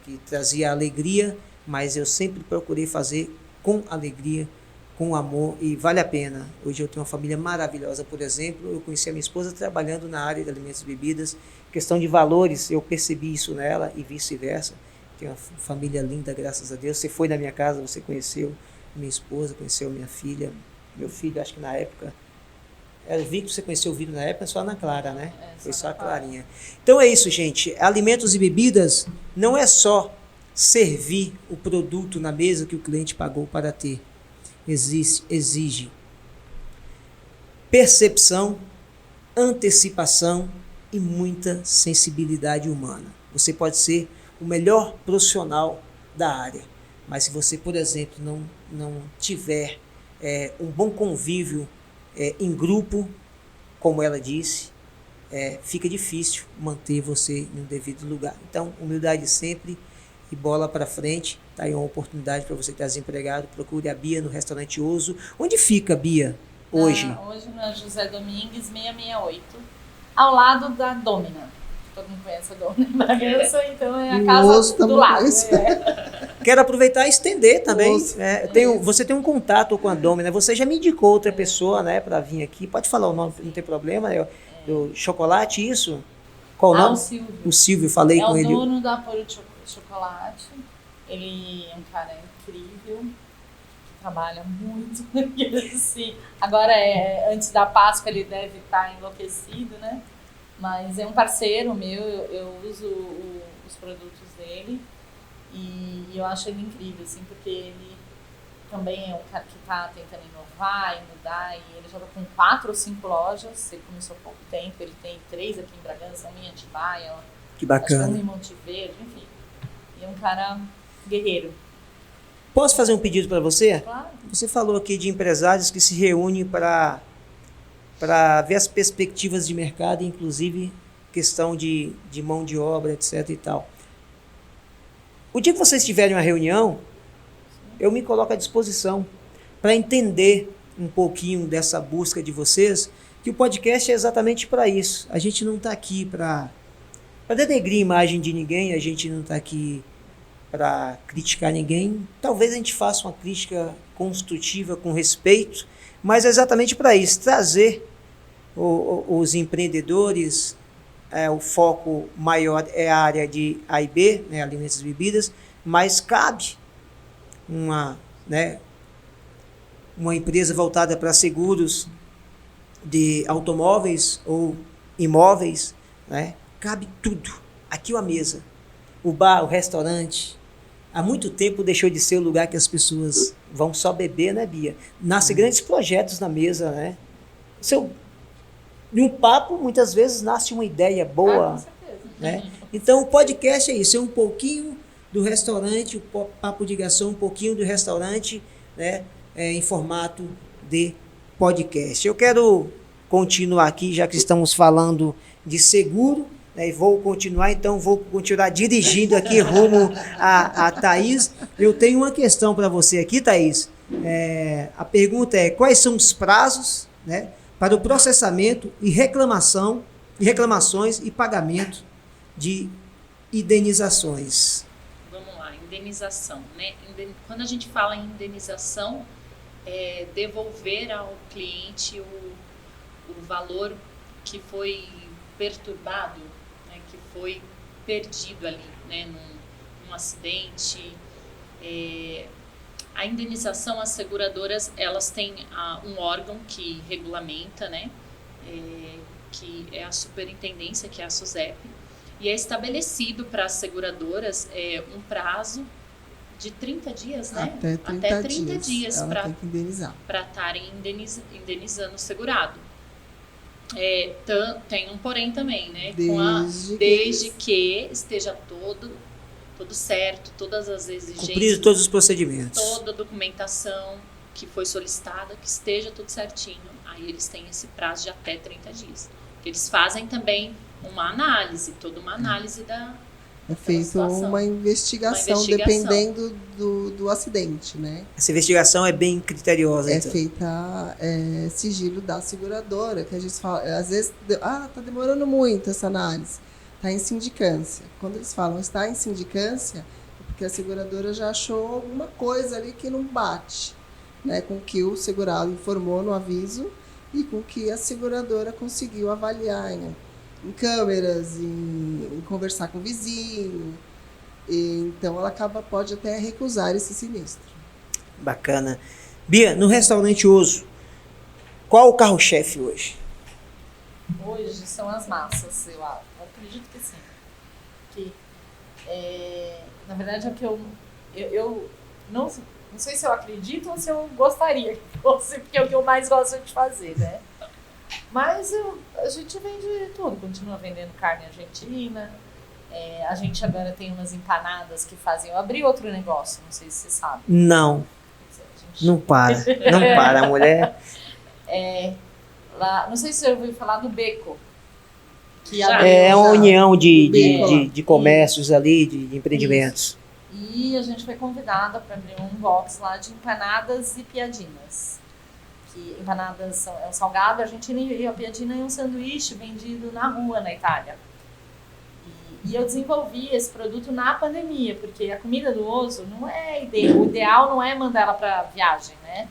que trazia alegria, mas eu sempre procurei fazer com alegria, com amor, e vale a pena. Hoje eu tenho uma família maravilhosa, por exemplo, eu conheci a minha esposa trabalhando na área de alimentos e bebidas, questão de valores, eu percebi isso nela e vice-versa. Tenho uma família linda, graças a Deus. Você foi na minha casa, você conheceu minha esposa, conheceu minha filha, meu filho, acho que na época, era o Victor, você conheceu o Victor na época, só a Ana Clara, né? Foi só a Clarinha. Então é isso, gente, alimentos e bebidas não é só servir o produto na mesa que o cliente pagou para ter. Exige percepção, antecipação e muita sensibilidade humana. Você pode ser o melhor profissional da área, mas se você, por exemplo, não tiver um bom convívio em grupo, como ela disse, fica difícil manter você em um devido lugar. Então, humildade sempre e bola para frente. Está aí uma oportunidade para você que está desempregado. Procure a Bia no restaurante Oso. Onde fica, Bia, hoje? Hoje na José Domingues 668, ao lado da Domina. Todo mundo conhece a Domina em Bragança, então é a casa do lado. Quero aproveitar e estender também. Você tem um contato com a Domina, você já me indicou outra pessoa, né, para vir aqui. Pode falar o nome, não tem problema. O chocolate, isso? Qual o nome? O Silvio. O Silvio, falei com ele. É o dono da Puro Chocolate. Ele é um cara incrível, que trabalha muito. Assim, agora, antes da Páscoa, ele deve estar enlouquecido, né? Mas é um parceiro meu, eu uso os produtos dele e eu acho ele incrível, assim, porque ele também é um cara que está tentando inovar e mudar, e ele já está com 4 ou 5 lojas, ele começou há pouco tempo, ele tem 3 aqui em Bragança, uma em Atibaia, que bacana. Acho que uma em Monte Verde, enfim. E é um cara guerreiro. Posso fazer um pedido para você? Claro. Você falou aqui de empresários que se reúnem para ver as perspectivas de mercado, inclusive questão de mão de obra, etc. e tal. O dia que vocês tiverem uma reunião, eu me coloco à disposição para entender um pouquinho dessa busca de vocês, que o podcast é exatamente para isso. A gente não está aqui para denegrir a imagem de ninguém, a gente não está aqui para criticar ninguém. Talvez a gente faça uma crítica construtiva com respeito, mas é exatamente para isso, trazer os empreendedores. O foco maior é a área de A e B, né, alimentos e bebidas, mas cabe uma empresa voltada para seguros de automóveis ou imóveis, né? Cabe tudo. Aqui a mesa, o bar, o restaurante, há muito tempo deixou de ser o lugar que as pessoas vão só beber, né, Bia? Nascem grandes projetos na mesa, né? De um papo, muitas vezes, nasce uma ideia boa. Com certeza. Né? Então, o podcast é isso, é um pouquinho do restaurante, o Papo de Garçom, um pouquinho do restaurante, né, em formato de podcast. Eu quero continuar aqui, já que estamos falando de seguro, né, e vou continuar dirigindo aqui rumo a Thaís. Eu tenho uma questão para você aqui, Thaís. A pergunta é: quais são os prazos, né, para o processamento e reclamações e pagamento de indenizações? Vamos lá, indenização, né? Quando a gente fala em indenização, é devolver ao cliente o valor que foi perturbado, né? Que foi perdido ali, né? Num acidente. A indenização, as seguradoras, elas têm um órgão que regulamenta, né? Que é a superintendência, que é a SUSEP, e é estabelecido para as seguradoras um prazo de 30 dias, né? Até 30 dias para estarem indenizando o segurado. Tem um porém também, né? Desde que esteja todo certo, todas as exigências, cumprido todos os procedimentos, toda a documentação que foi solicitada, que esteja tudo certinho. Aí eles têm esse prazo de até 30 dias. Eles fazem também toda uma análise da É feita uma investigação dependendo do acidente, né? Essa investigação é bem criteriosa. Então. Feita sigilo da seguradora, que a gente fala, às vezes, tá demorando muito essa análise. está em sindicância. Quando eles falam está em sindicância, é porque a seguradora já achou alguma coisa ali que não bate, né, com o que o segurado informou no aviso e com o que a seguradora conseguiu avaliar em câmeras, em conversar com o vizinho. Então ela pode até recusar esse sinistro. Bacana. Bia, no restaurante Oso, qual o carro-chefe hoje? Hoje são as massas, eu acredito que sim. Que, na verdade, é o que eu não sei se eu acredito ou se eu gostaria que fosse, porque é o que eu mais gosto de fazer, né? Mas a gente vende tudo, continua vendendo carne argentina. A gente agora tem umas empanadas que fazem. Eu abri outro negócio, não sei se você sabe. Não. Não para. Não para, a mulher. Lá, não sei se você ouviu falar do Beco. Que É uma união Beco, de comércios ali, de empreendimentos. Isso. E a gente foi convidada para abrir um box lá de empanadas e piadinas. Que empanadas é um salgado argentino e a piadina é um sanduíche vendido na rua na Itália. E eu desenvolvi esse produto na pandemia, porque a comida do Oso não é ideia. O ideal não é mandar ela para viagem, né?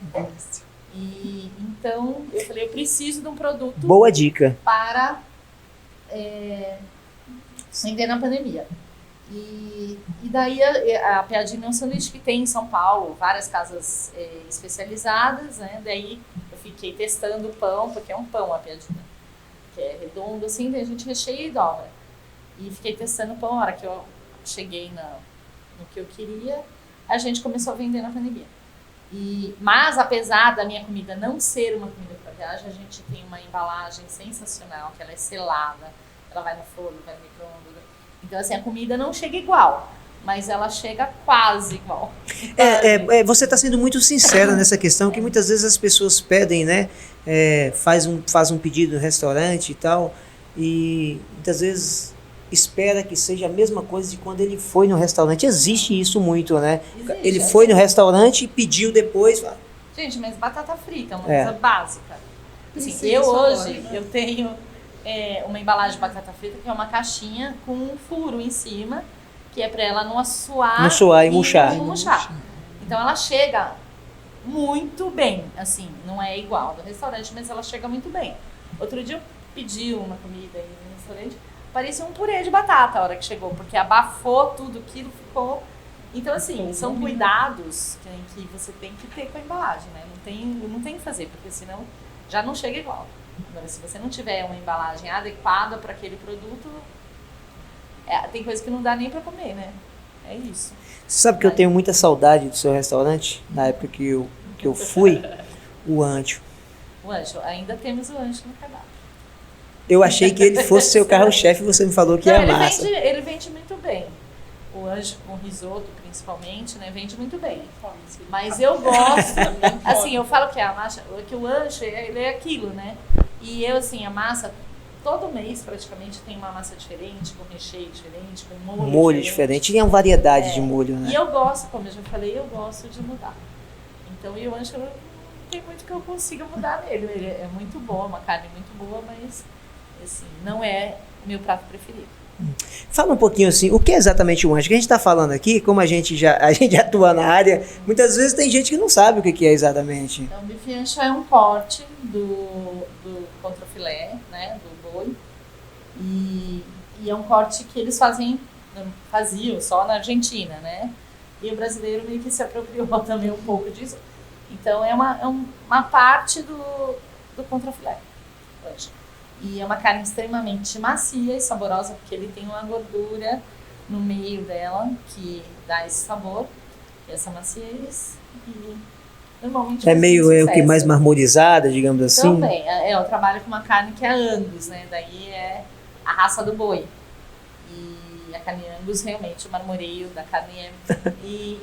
E então eu falei, eu preciso de um produto. Boa dica. Para vender na pandemia. E daí a piadina é um sanduíche que tem em São Paulo, várias casas especializadas, né? Daí eu fiquei testando o pão, porque é um pão a piadina, que é redondo assim, daí a gente recheia e dobra. E fiquei testando o pão, a hora que eu cheguei no que eu queria, a gente começou a vender na pandemia. Mas apesar da minha comida não ser uma comida para viagem, a gente tem uma embalagem sensacional, que ela é selada, ela vai no forno, vai no micro-ondas. Então, assim, a comida não chega igual, mas ela chega quase igual. Você está sendo muito sincera nessa questão, que muitas vezes as pessoas pedem, né? Faz um pedido no restaurante e tal, e muitas vezes espera que seja a mesma coisa de quando ele foi no restaurante. Existe isso muito, né? Existe, ele foi no restaurante e pediu depois. Gente, mas batata frita é uma coisa básica. Assim, Sim, eu sabor, hoje, né? eu tenho uma embalagem de batata frita que é uma caixinha com um furo em cima, que é para ela não assoar, Não suar e murchar. não murchar. Então ela chega muito bem, assim, não é igual do restaurante, mas ela chega muito bem. Outro dia eu pedi uma comida aí no restaurante, parecia um purê de batata a hora que chegou, porque abafou tudo aquilo, ficou... Então, assim, são cuidados que você tem que ter com a embalagem, né? Não tem que fazer, porque senão já não chega igual. Agora, se você não tiver uma embalagem adequada para aquele produto, tem coisa que não dá nem para comer, né? É isso. Você sabe que eu tenho muita saudade do seu restaurante? Na época que eu fui, o ancho. O ancho, ainda temos o ancho no cardápio. Eu achei que ele fosse seu carro-chefe e você me falou que é a massa. Ele vende muito bem. O ancho com risoto, principalmente, né? Vende muito bem. Mas eu gosto... assim, eu falo que a massa... Que o ancho, ele é aquilo, né? E eu, assim, a massa... Todo mês, praticamente, tem uma massa diferente, com recheio diferente, com molho diferente. E uma variedade de molho, né? E eu gosto, como eu já falei, eu gosto de mudar. Então, eu acho que não tem muito que eu consiga mudar nele. Ele é muito bom, uma carne muito boa, mas, assim, não é o meu prato preferido. Fala um pouquinho assim, o que é exatamente o ancho? O que a gente está falando aqui, como a gente atua na área, muitas vezes tem gente que não sabe o que é exatamente. Então, o bife ancho é um corte do contrafilé, né, do boi, e é um corte que eles faziam só na Argentina, né, e o brasileiro meio que se apropriou também um pouco disso. Então, é uma parte do contrafilé. E é uma carne extremamente macia e saborosa, porque ele tem uma gordura no meio dela que dá esse sabor, essa maciez. E normalmente é meio o que mais marmorizada, digamos assim. Também. Eu trabalho com uma carne que é Angus, né? Daí é a raça do boi. E a carne Angus, realmente, o marmoreio da carne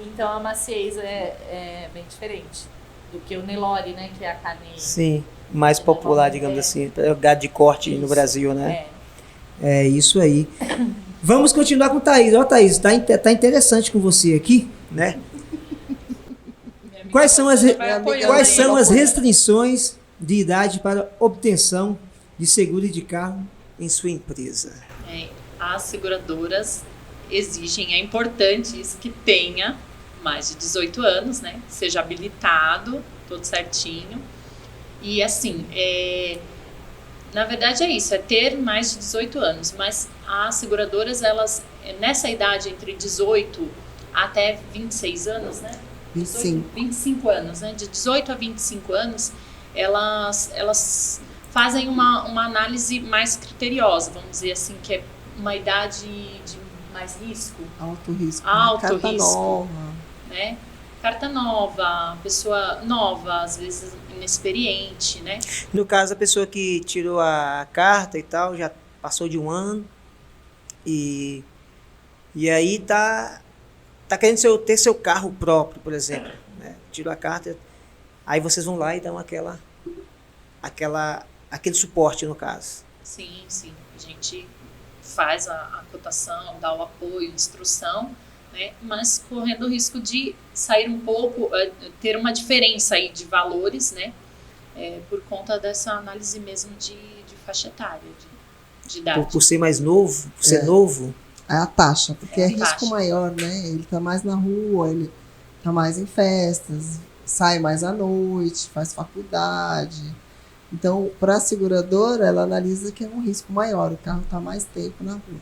então a maciez é bem diferente do que o Nelore, né? Que é a carne... Sim. Mais popular, digamos assim, gado de corte no Brasil, né? É isso aí. Vamos continuar com o Thaís. Ó, Thaís, tá interessante com você aqui, né? Quais são as restrições de idade para obtenção de seguro de carro em sua empresa? as seguradoras exigem, é importante isso, que tenha mais de 18 anos, né? Seja habilitado, tudo certinho. E assim, na verdade é isso, é ter mais de 18 anos, mas as seguradoras, elas, nessa idade entre 18 até 26 anos, né? 25 anos, né? De 18 a 25 anos, elas fazem uma análise mais criteriosa, vamos dizer assim, que é uma idade de mais risco. Alto risco. Alto Carta risco. nova. Né? Carta nova, pessoa nova, às vezes inexperiente, né? No caso, a pessoa que tirou a carta e tal, já passou de um ano e aí tá querendo ter seu carro próprio, por exemplo, né? Tirou a carta, aí vocês vão lá e dão aquele suporte, no caso. Sim. A gente faz a cotação, dá o apoio, instrução, né? Mas correndo o risco de sair um pouco, ter uma diferença aí de valores, né? Por conta dessa análise mesmo de faixa etária, de idade. Por ser mais novo, por ser novo. É a taxa, porque é risco taxa. maior, né? Ele tá mais na rua, ele tá mais em festas, sai mais à noite, faz faculdade. Então, para a seguradora, ela analisa que é um risco maior, o carro tá mais tempo na rua.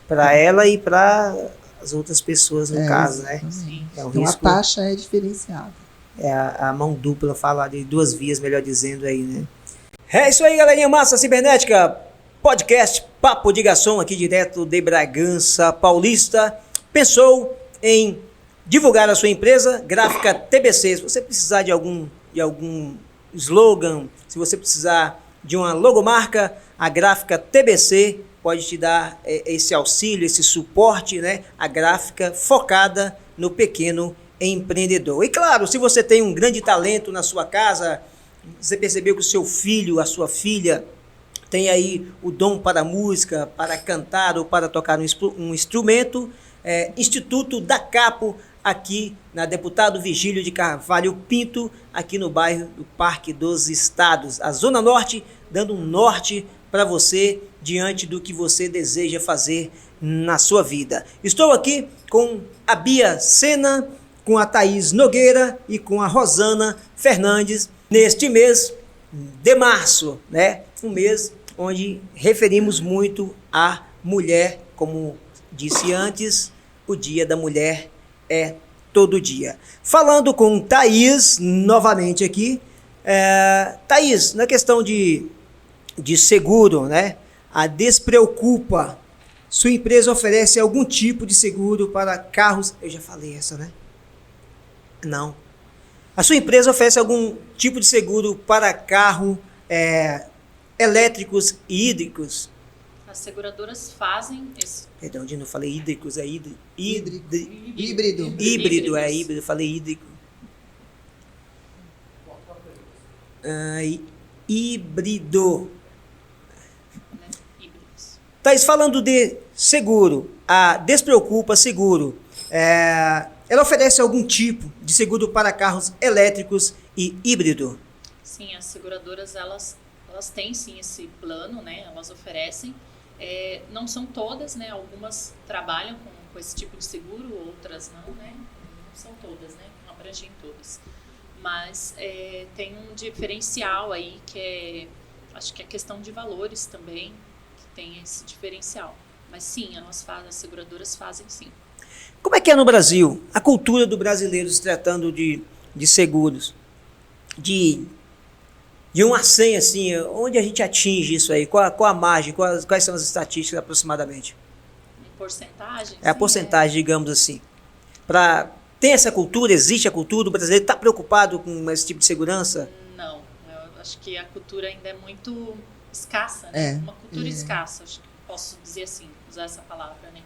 Para ela e para as outras pessoas, no caso, né? Sim. É um Então, risco, a taxa é diferenciada. é a mão dupla, falar de duas vias, melhor dizendo aí, né? É isso aí, galerinha massa cibernética. Podcast Papo de Garçom, aqui direto de Bragança Paulista. Pensou em divulgar a sua empresa? Gráfica TBC. Se você precisar de algum slogan, se você precisar de uma logomarca, a Gráfica TBC pode te dar esse auxílio, esse suporte, né? A gráfica focada no pequeno empreendedor. E claro, se você tem um grande talento na sua casa, você percebeu que o seu filho, a sua filha, tem aí o dom para a música, para cantar ou para tocar um instrumento, Instituto da Capo, aqui na Deputado Vigílio de Carvalho Pinto, aqui no bairro do Parque dos Estados, a Zona Norte, dando um norte para você diante do que você deseja fazer na sua vida. Estou aqui com a Bia Sena, com a Thaís Nogueira e com a Rosana Fernandes, neste mês de março, né? Um mês onde referimos muito à mulher, como disse antes, o Dia da Mulher é todo dia. Falando com Thaís, novamente aqui, Thaís, na questão de seguro, né? A Despreocupa, sua empresa oferece algum tipo de seguro para carros... Eu já falei essa, né? Não. A sua empresa oferece algum tipo de seguro para carro elétricos e hídricos? As seguradoras fazem esse... Perdão, eu não falei hídricos, é híbrido. Híbrido, falei hídrico. Híbrido. Thaís, falando de seguro, a Despreocupa Seguro, ela oferece algum tipo de seguro para carros elétricos e híbrido? Sim, as seguradoras, elas têm sim esse plano, né? Elas oferecem. Não são todas, né? Algumas trabalham com esse tipo de seguro, outras não, né? Não são todas, né? Não abrangem todas. Mas tem um diferencial aí que acho que é questão de valores também, que tem esse diferencial. Mas sim, as seguradoras fazem sim. Como é que é no Brasil a cultura do brasileiro se tratando de seguros? De 1 a 100, assim, onde a gente atinge isso aí? Qual a margem? Quais são as estatísticas aproximadamente? Em porcentagem? A porcentagem, digamos assim. Tem essa cultura? Existe a cultura? O brasileiro está preocupado com esse tipo de segurança? Não. Eu acho que a cultura ainda é muito escassa, né? Uma cultura escassa, acho que posso dizer assim, usar essa palavra, né?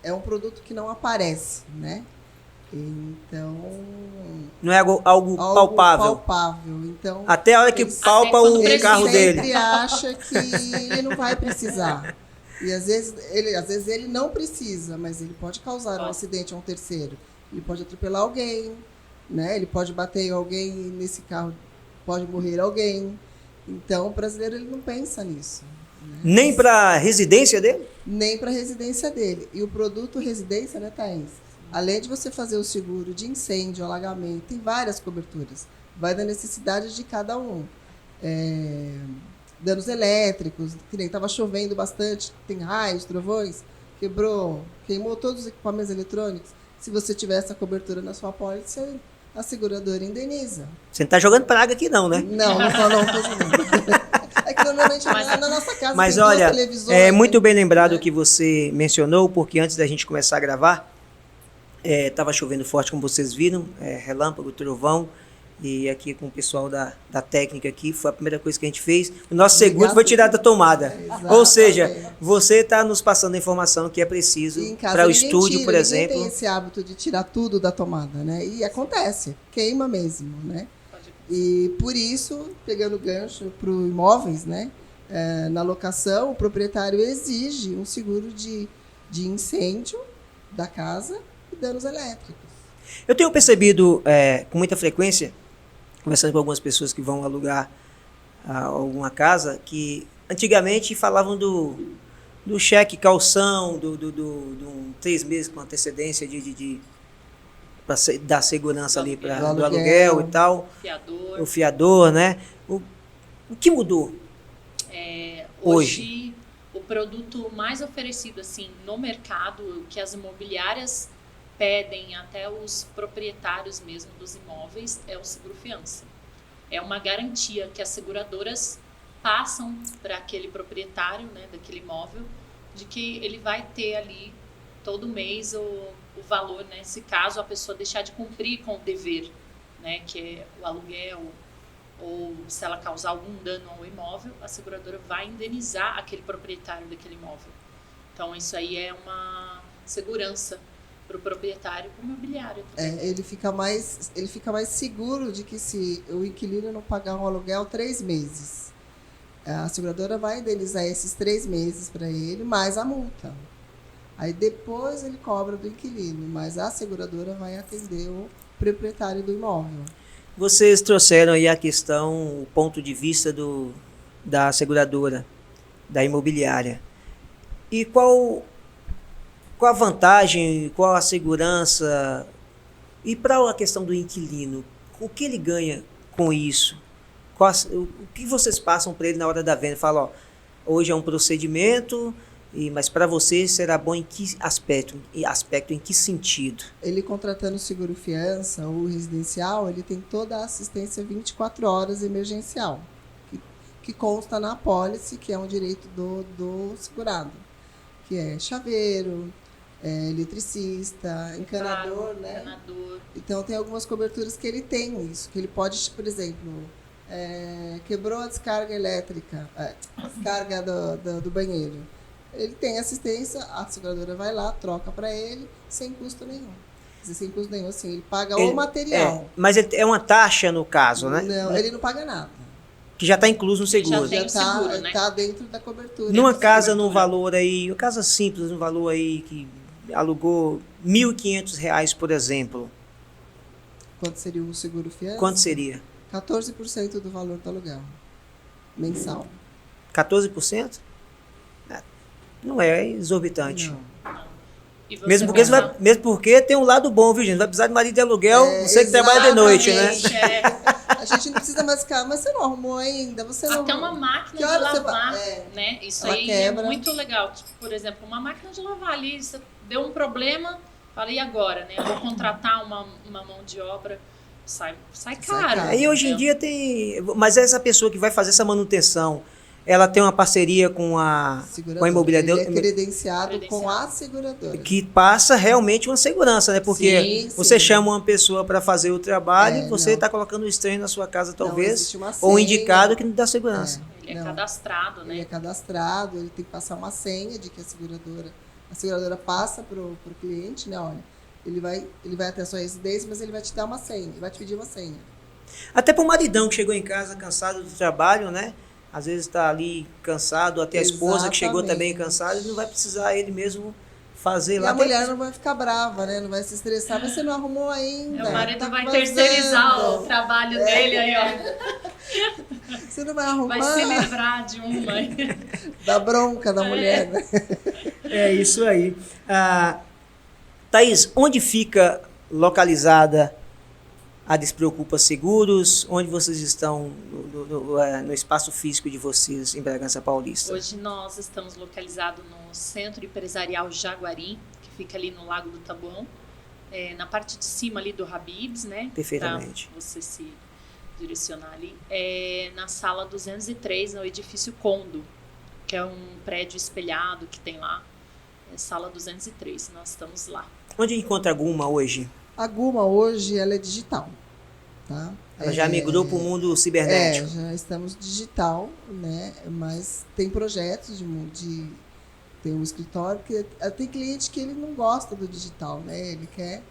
É um produto que não aparece, né? Então... Não é algo palpável. Então, até a hora que palpa o carro dele. Ele sempre acha que ele não vai precisar. E às vezes ele não precisa, mas ele pode causar um acidente a um terceiro. Ele pode atropelar alguém, né? Ele pode bater em alguém nesse carro, pode morrer alguém. Então, o brasileiro ele não pensa nisso. Nem para a residência dele? Nem para a residência dele. E o produto residência, né, Thaís? Além de você fazer o seguro de incêndio, alagamento, tem várias coberturas. Vai da necessidade de cada um. Danos elétricos, que nem estava chovendo bastante, tem raios, trovões, queimou todos os equipamentos eletrônicos. Se você tiver essa cobertura na sua pólice, a seguradora indeniza. Você não está jogando praga aqui não, né? Não estou jogando. É que normalmente na nossa casa mas tem olha, duas televisões. é muito bem lembrado o que você mencionou, porque antes da gente começar a gravar, estava chovendo forte, como vocês viram, relâmpago, trovão, e aqui com o pessoal da técnica aqui, foi a primeira coisa que a gente fez. O nosso seguro foi tirar da tomada. Ou seja, você está nos passando a informação que é preciso para o estúdio, por exemplo. Ninguém tem esse hábito de tirar tudo da tomada, né? E acontece, queima mesmo, né? E por isso, pegando gancho para os imóveis, né? Na locação, o proprietário exige um seguro de incêndio da casa e danos elétricos. Eu tenho percebido com muita frequência, conversando com algumas pessoas que vão alugar alguma casa, que antigamente falavam do cheque calção, do 3 meses com antecedência para dar segurança ali do aluguel e tal. Fiador. O fiador, né? O que mudou? Hoje, o produto mais oferecido assim, no mercado, que as imobiliárias pedem até os proprietários mesmo dos imóveis, é o seguro-fiança. É uma garantia que as seguradoras passam para aquele proprietário, né, daquele imóvel, de que ele vai ter ali todo mês o valor, né, se caso a pessoa deixar de cumprir com o dever, né, que é o aluguel, ou se ela causar algum dano ao imóvel, a seguradora vai indenizar aquele proprietário daquele imóvel. Então isso aí é uma segurança para o proprietário e para o imobiliário também. Ele fica mais seguro de que se o inquilino não pagar um aluguel 3 meses, a seguradora vai indenizar esses 3 meses para ele, mais a multa. Aí depois ele cobra do inquilino, mas a seguradora vai atender o proprietário do imóvel. Vocês trouxeram aí a questão, o ponto de vista da seguradora, da imobiliária. E qual a vantagem, qual a segurança? E para a questão do inquilino, o que ele ganha com isso? O que vocês passam para ele na hora da venda? Fala, ó, hoje é um procedimento, mas para você será bom em que aspecto? Em que sentido? Ele contratando seguro fiança ou residencial, ele tem toda a assistência 24 horas emergencial, que consta na apólice, que é um direito do segurado, que é chaveiro, eletricista, encanador, né? Encanador. Então tem algumas coberturas que ele tem isso, que ele pode, por exemplo, quebrou a descarga elétrica, descarga do banheiro. Ele tem assistência, a seguradora vai lá, troca para ele, sem custo nenhum. Sem custo nenhum, assim, ele paga o material. Mas é uma taxa no caso, né? Não, ele não paga nada. Que já está incluso no seguro. Já tem seguro, né? Tá dentro da cobertura. Numa casa no valor aí, uma casa simples, no valor aí que alugou R$ 1.500, por exemplo. Quanto seria o seguro fiança? Quanto seria? 14% do valor do aluguel mensal. 14%? Não é exorbitante. Não. E você Mesmo porque tem um lado bom, viu, gente? Vai precisar de marido de aluguel, você que trabalha de noite, né? A gente não precisa mais ficar, mas você não arrumou ainda, você não... Até uma máquina de lavar, né? Isso ela aí quebra. É muito legal. Tipo, por exemplo, uma máquina de lavar ali, você deu um problema, fala, e agora, né? Eu vou contratar uma mão de obra, sai caro. Aí hoje em dia tem... Mas essa pessoa que vai fazer essa manutenção, ela tem uma parceria com a imobiliária dele. Ele é credenciado com a seguradora. Que passa realmente uma segurança, né? Porque você sim. chama uma pessoa para fazer o trabalho e você está colocando um estranho na sua casa, talvez, uma ou um senha. indicado que não dá segurança. Ele é cadastrado, né? Ele é cadastrado, ele tem que passar uma senha de que a seguradora passa para o cliente, né? Olha, ele vai até a sua residência, mas ele vai te dar uma senha, ele vai te pedir uma senha. Até para o maridão que chegou em casa cansado do trabalho, né? Às vezes está ali cansado, até a esposa que chegou também cansada, ele não vai precisar ele mesmo fazer lá. E a mulher não vai ficar brava, né? Não vai se estressar, mas você não arrumou ainda. O marido tá vai vazando. terceirizar o trabalho dele aí, ó. Você não vai arrumar? Vai se livrar de uma. Da bronca da mulher, né? É isso aí. Thaís, onde fica localizada a Despreocupa Seguros? Onde vocês estão no espaço físico de vocês em Bragança Paulista? Hoje nós estamos localizados no Centro Empresarial Jaguari, que fica ali no Lago do Taboão, na parte de cima ali do Habib's, né? Perfeitamente. Pra você se direcionar ali. Na sala 203, no edifício Condo, que é um prédio espelhado que tem lá. Sala 203, nós estamos lá. Onde encontra a Guma hoje? A Guma hoje ela é digital, tá? Ela já migrou para o mundo cibernético. Já estamos digital, né? Mas tem projetos de ter um escritório, porque tem cliente que ele não gosta do digital, né? Ele quer.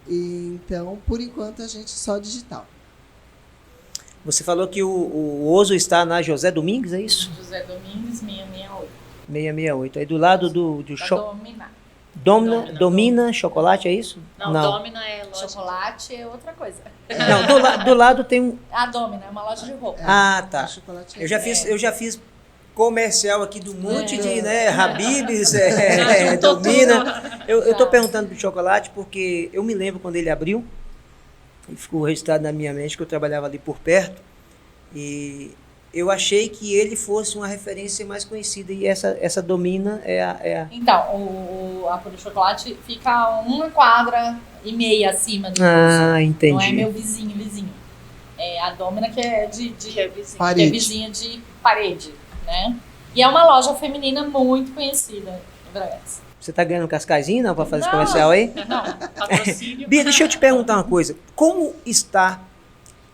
Então, por enquanto, a gente só digital. Você falou que o Oso está na José Domingues, é isso? José Domingues, 668. 668. Aí do lado do Domina. Domina Chocolate, é isso? Não, Domina é loja. Chocolate é outra coisa. Não, do lado tem um... A Domina é uma loja de roupa. Tá. Chocolate Eu já fiz comercial aqui do monte de, né, Habib's, juntou Domina. Eu tô perguntando do chocolate porque eu me lembro quando ele abriu, e ficou registrado na minha mente que eu trabalhava ali por perto, e eu achei que ele fosse uma referência mais conhecida, e essa Domina é a... Então, a Puro Chocolate fica a 1,5 quadra acima do entendi. Não é meu vizinho. É a Domina que é que é vizinha. Parede. Que é vizinha de parede, né? E é uma loja feminina muito conhecida em Bragança. Você tá ganhando cascazinho, não, para fazer esse comercial aí? Não, patrocínio. Bia, deixa eu te perguntar uma coisa. Como está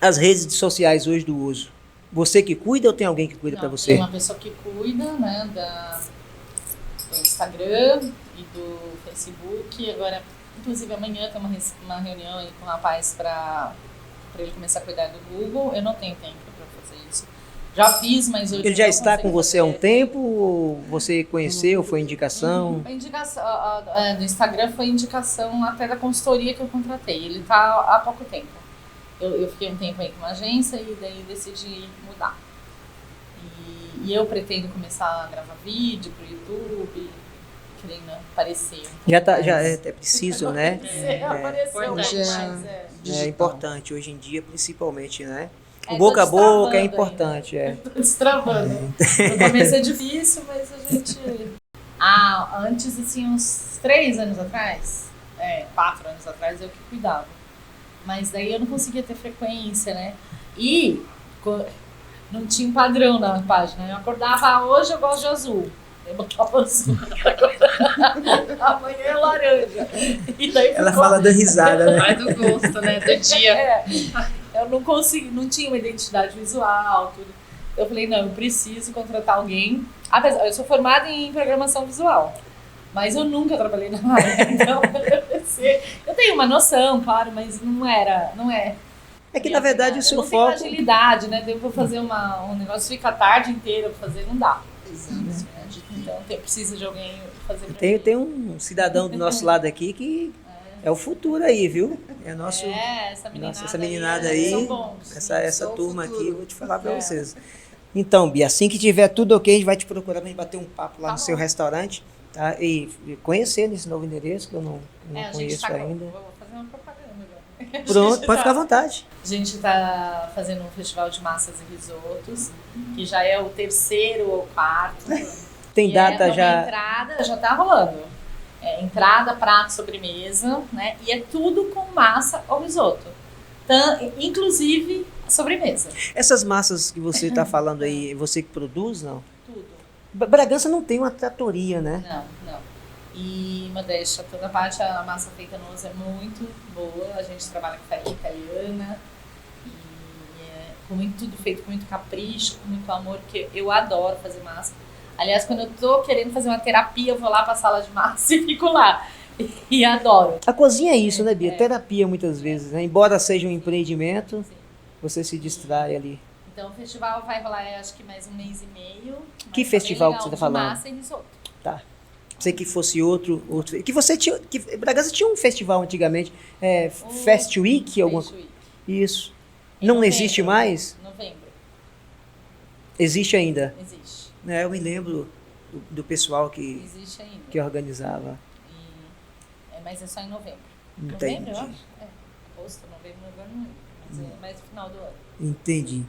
as redes sociais hoje do Oso? Você que cuida ou tem alguém que cuida para você? Tem uma pessoa que cuida, né, do Instagram e do Facebook. Agora, inclusive amanhã tem uma reunião aí com o rapaz para ele começar a cuidar do Google. Eu não tenho tempo para fazer isso. Já fiz, mas hoje Ele já não está com consigo você há um fazer. tempo? Ou você conheceu, foi indicação? A indicação do Instagram foi indicação até da consultoria que eu contratei. Ele está há pouco tempo. Eu fiquei um tempo aí com uma agência e daí decidi mudar. E eu pretendo começar a gravar vídeo pro YouTube, querendo aparecer. Já é preciso, né? Apareceu, mas É importante hoje em dia, principalmente, né? O tô boca a boca é destravando importante, Tô destravando. No começo é difícil, mas a gente... Antes, assim, uns 3 anos atrás, 4 anos atrás, eu que cuidava. Mas daí eu não conseguia ter frequência, né? E não tinha um padrão na página. Eu acordava, hoje eu gosto de azul. Eu botava azul. Amanhã é laranja. E daí Ela fala da risada, né? Vai do gosto, né? Do dia. Eu não consegui, não tinha uma identidade visual, tudo. Eu falei, não, eu preciso contratar alguém. Apesar, eu sou formada em programação visual. Mas eu nunca trabalhei na área, então eu tenho uma noção, claro, mas não é. É que, na verdade, o seu foco... Eu não tenho agilidade, né? Eu vou fazer um negócio, fica a tarde inteira pra fazer, não dá. Exato. Então, precisa de alguém fazer pra Tem um cidadão do nosso lado aqui que é o futuro aí, viu? É nosso... essa meninada aí, são bons. essa são o turma futuro. aqui, eu vou te falar pra vocês. Então, Bia, assim que tiver tudo ok, a gente vai te procurar pra gente bater um papo lá no seu restaurante. Tá? E conhecer nesse novo endereço, que eu não conheço ainda. Vou fazer uma propaganda agora. Pronto, pode ficar à vontade. A gente está fazendo um festival de massas e risotos, que já é o 3º ou 4º. Tem data já? A entrada já está rolando. Entrada, prato, sobremesa, né? E é tudo com massa ou risoto. Inclusive sobremesa. Essas massas que você está falando aí, você que produz, não? Tudo. Bragança não tem uma tratoria, né? Não. E modéstia, toda parte, a massa feita no Oso é muito boa. A gente trabalha com farinha italiana. E tudo feito com muito capricho, com muito amor, porque eu adoro fazer massa. Aliás, quando eu tô querendo fazer uma terapia, eu vou lá pra sala de massa e fico lá. E adoro. A cozinha é isso, né, Bia? Terapia muitas vezes, né? Embora seja um empreendimento, você se distrai ali. Então o festival vai rolar, acho que mais 1 mês e meio. Que festival que você tá falando? Massa e risoto. Tá. Sei que fosse outro. Que você tinha. Que Bragança tinha um festival antigamente. Fest Week, alguma coisa. Isso. Não existe mais? Novembro. Existe ainda. Existe. Né? Eu me lembro do pessoal que Existe ainda. organizava. Mas é só em novembro. Entendi. Novembro, eu acho? Agosto, novembro, agora não lembro. Mas é mais no final do ano. Entendi.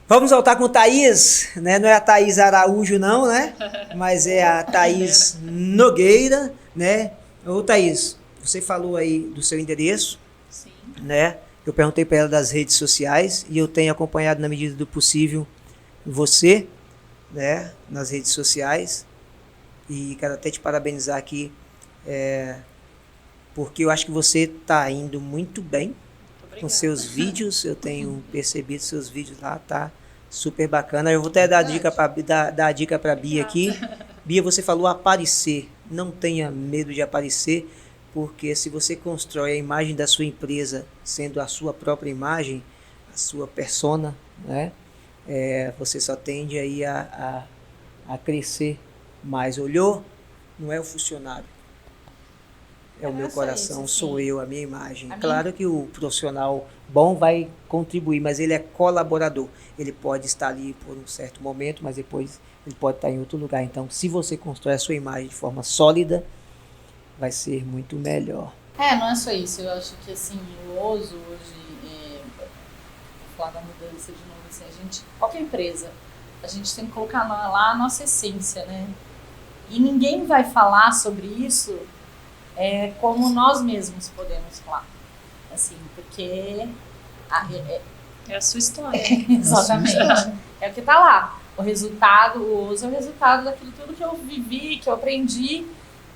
Vamos voltar com Thaís, né? Não é a Thaís Araújo, não, né? Mas é a Thaís Nogueira, né? Ô, Thaís, você falou aí do seu endereço, Sim. né? Eu perguntei para ela das redes sociais e eu tenho acompanhado na medida do possível você, né? Nas redes sociais. E quero até te parabenizar aqui, porque eu acho que você está indo muito bem com seus vídeos. Eu tenho percebido seus vídeos lá, tá super bacana. Eu vou até dar a dica para Bia aqui. Bia, você falou aparecer. Não tenha medo de aparecer, porque se você constrói a imagem da sua empresa sendo a sua própria imagem, a sua persona, né? Você só tende aí a crescer mais. Olhou? Não é o funcionário. É o meu coração, isso, sou eu, a minha imagem. Claro que o profissional bom vai contribuir, mas ele é colaborador. Ele pode estar ali por um certo momento, mas depois ele pode estar em outro lugar. Então, se você constrói a sua imagem de forma sólida, vai ser muito melhor. Não é só isso. Eu acho que, assim, o Oso hoje, vou falar da mudança de novo, assim, qualquer empresa, a gente tem que colocar lá a nossa essência, né? E ninguém vai falar sobre isso como nós mesmos podemos falar, assim, porque É a sua história. exatamente, é o que tá lá, o resultado, o uso é o resultado daquilo tudo que eu vivi, que eu aprendi,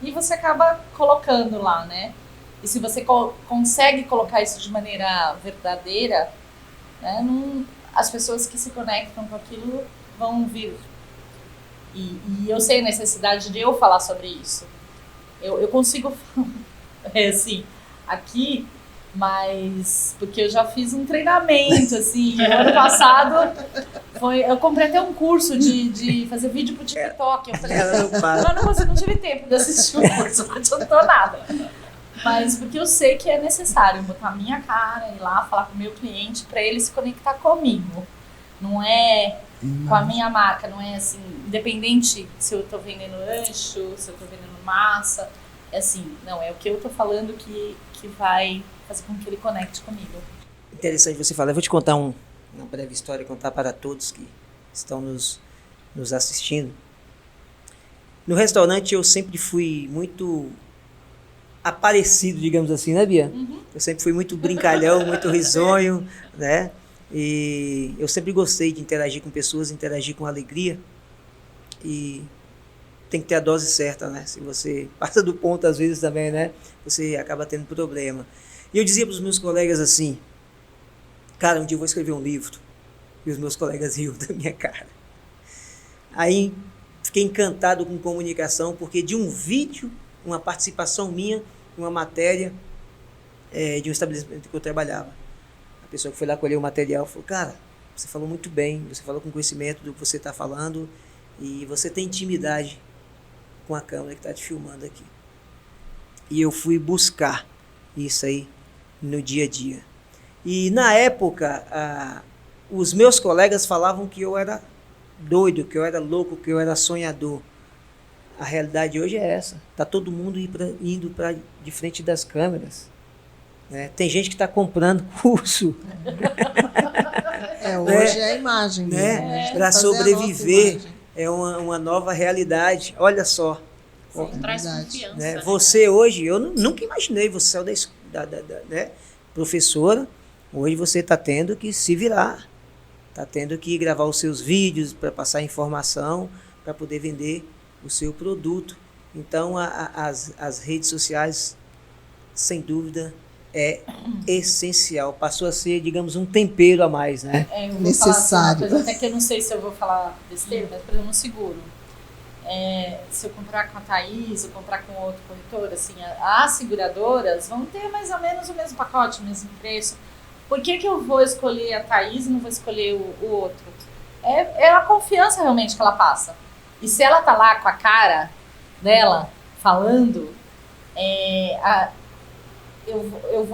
e você acaba colocando lá, né? E se você consegue colocar isso de maneira verdadeira, né, as pessoas que se conectam com aquilo vão vir. E eu sei a necessidade de eu falar sobre isso. Eu consigo falar, assim, aqui, mas porque eu já fiz um treinamento, assim, no ano passado, eu comprei até um curso de fazer vídeo pro TikTok. Eu falei, não tive tempo de assistir o curso, não adiantou nada. Mas porque eu sei que é necessário botar a minha cara, ir lá falar com o meu cliente para ele se conectar comigo. Não é com a minha marca, não é assim, independente se eu tô vendendo lancho, se eu tô vendendo massa, é assim, não, é o que eu tô falando que vai fazer com que ele conecte comigo. Interessante você falar. Eu vou te contar uma breve história, contar para todos que estão nos assistindo. No restaurante eu sempre fui muito aparecido, digamos assim, né, Bia? Uhum. Eu sempre fui muito brincalhão, muito risonho, né? E eu sempre gostei de interagir com pessoas, interagir com alegria. E tem que ter a dose certa, né? Se você passa do ponto, às vezes também, né? Você acaba tendo problema. E eu dizia para os meus colegas assim, cara, um dia eu vou escrever um livro. E os meus colegas riam da minha cara. Aí fiquei encantado com comunicação, porque de um vídeo, uma participação minha, uma matéria de um estabelecimento que eu trabalhava. A pessoa que foi lá colher o material falou, cara, você falou muito bem, você falou com conhecimento do que você está falando e você tem intimidade com a câmera que está te filmando aqui. E eu fui buscar isso aí no dia a dia. E na época, os meus colegas falavam que eu era doido, que eu era louco, que eu era sonhador. A realidade hoje é essa. Está todo mundo indo para de frente das câmeras. Né? Tem gente que está comprando curso. Hoje é a imagem. Né? Para sobreviver. É uma nova realidade. Olha só. Sim, traz confiança. Né? Você hoje, eu nunca imaginei, você saiu né? Professora, hoje você está tendo que se virar. Está tendo que gravar os seus vídeos para passar informação, para poder vender o seu produto. Então, as redes sociais, sem dúvida, é essencial. Passou a ser, digamos, um tempero a mais, né? Eu vou necessário. falar assim, uma coisa, até que eu não sei se eu vou falar besteira, mas por exemplo, no seguro. Se eu comprar com a Thaís ou comprar com outro corretor, assim, as seguradoras vão ter mais ou menos o mesmo pacote, o mesmo preço. Por que eu vou escolher a Thaís e não vou escolher o outro? É a confiança realmente que ela passa. E se ela tá lá com a cara dela, falando, eu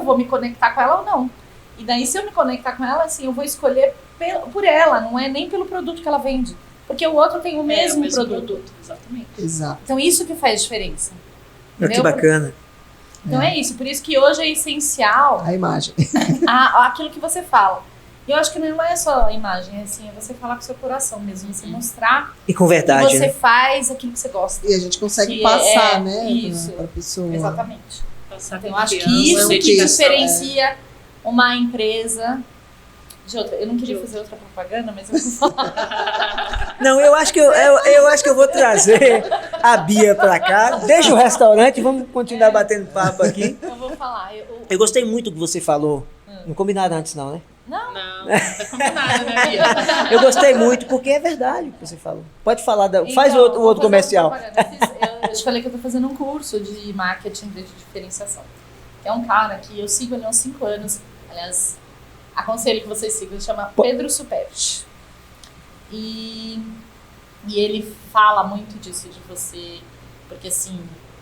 vou me conectar com ela ou não. E daí, se eu me conectar com ela, assim, eu vou escolher por ela, não é nem pelo produto que ela vende. Porque o outro tem o mesmo produto. Exatamente. Exato. Então isso que faz diferença. Que Entendeu? bacana. Então é isso, por isso que hoje é essencial A imagem. aquilo que você fala. E eu acho que não é só a imagem, é assim, é você falar com o seu coração mesmo, você mostrar E com que verdade, você né? faz aquilo que você gosta. E a gente consegue Que passar, né? isso. Pra pessoa. Exatamente. Passar Então eu confiança, acho que isso que dedicação. diferencia uma empresa de outra. Eu não queria fazer outra propaganda, mas eu vou falar. Não, eu acho que eu acho que eu vou trazer a Bia pra cá. Deixa o restaurante e vamos continuar batendo papo aqui. Eu vou falar. Eu gostei muito do que você falou. Não combinaram antes não, né? Não, Não tá combinado, né, Bia? Eu gostei muito porque é verdade o que você falou. Pode falar, faz então, o outro vou fazer comercial. uma propaganda. Eu te falei que eu tô fazendo um curso de marketing de diferenciação. É um cara que eu sigo ele há uns 5 anos. Aliás, aconselho que vocês sigam. Ele chama Pedro Superti. E ele fala muito disso, de você... Porque assim,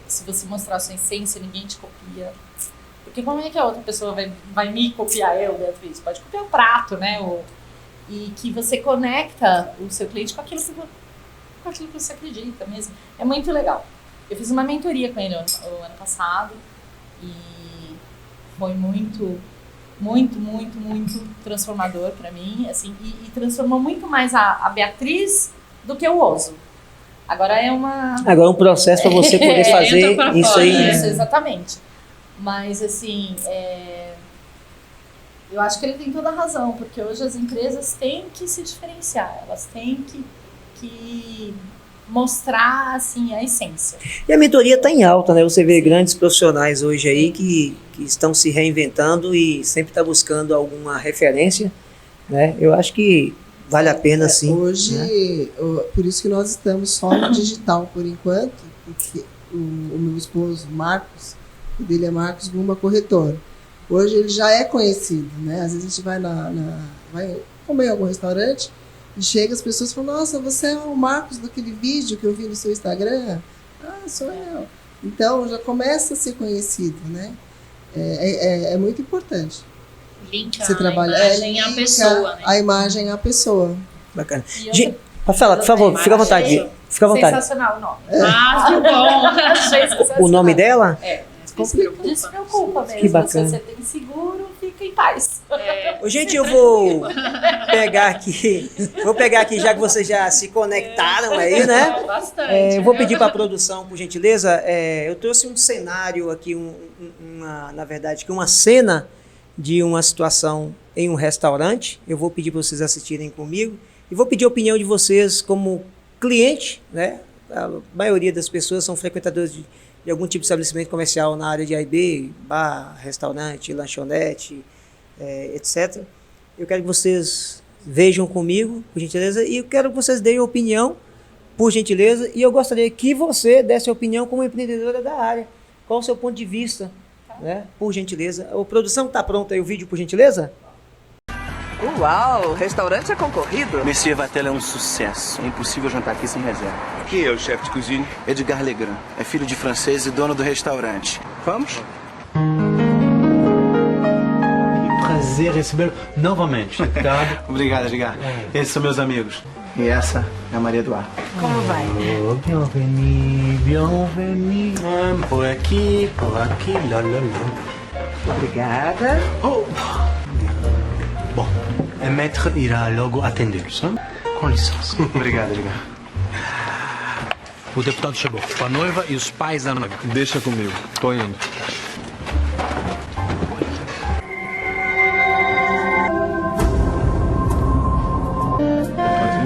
se você mostrar a sua essência, ninguém te copia. Porque como é que a outra pessoa vai me copiar, eu, Beatriz? Pode copiar o prato, né? E que você conecta o seu cliente com aquilo que você acredita mesmo. É muito legal. Eu fiz uma mentoria com ele o ano passado e foi muito, muito, muito, muito transformador para mim, assim, e transformou muito mais a Beatriz do que o Oso. Agora é Agora um processo para você poder fazer entra pra isso fora, aí. né? isso, exatamente. Mas, assim, eu acho que ele tem toda a razão, porque hoje as empresas têm que se diferenciar, elas têm que mostrar, assim, a essência. E a mentoria está em alta, né? Você vê grandes profissionais hoje aí que estão se reinventando e sempre está buscando alguma referência, né? Eu acho que vale a pena, sim. Hoje, né? por isso que nós estamos só no digital por enquanto, porque o meu esposo, Marcos, o dele é Marcos Gumba Corretor. Hoje ele já é conhecido, né? Às vezes a gente vai comer em algum restaurante e chega as pessoas e falam, nossa, você é o Marcos daquele vídeo que eu vi no seu Instagram? Ah, sou eu. Então já começa a ser conhecido, né? É muito importante. Linka Você a trabalha, imagem à linka pessoa, né? a imagem à pessoa. Bacana. E outra- Pode falar, por favor, fica à vontade. Fica à vontade. Sensacional o nome. Ah, que bom! Achei sensacional. O nome dela? Despreocupa mesmo. Que bacana. Se você tem seguro, fica em paz. Ô, gente, eu vou pegar aqui, já que vocês já se conectaram aí, né? Bastante. Eu vou pedir para a produção, por gentileza, eu trouxe um cenário aqui, na verdade, uma cena de uma situação em um restaurante. Eu vou pedir para vocês assistirem comigo e vou pedir a opinião de vocês como cliente, né? A maioria das pessoas são frequentadores de algum tipo de estabelecimento comercial na área de A&B, bar, restaurante, lanchonete, etc. Eu quero que vocês vejam comigo, por gentileza, e eu quero que vocês deem opinião, por gentileza, e eu gostaria que você desse a opinião como empreendedora da área. Qual o seu ponto de vista, né? Por gentileza. A produção está pronta aí o vídeo, por gentileza? Uau, o restaurante é concorrido. Monsieur Vatel é um sucesso. É impossível jantar aqui sem reserva. Quem é o chefe de cozinha? Edgar Legrand é filho de francês e dono do restaurante. Vamos? Prazer recebê-lo novamente, tá? Obrigado, Edgar. Esses são meus amigos. E essa é a Maria Eduarda. Como vai? Oh, bienvenue, bienvenue. Por aqui, lá, lá, lá. Obrigada. Oh! Bom, a maître irá logo atendê-los, hein? Com licença. Obrigado, Edgar. O deputado chegou com a noiva e os pais da noiva. Deixa comigo, tô indo.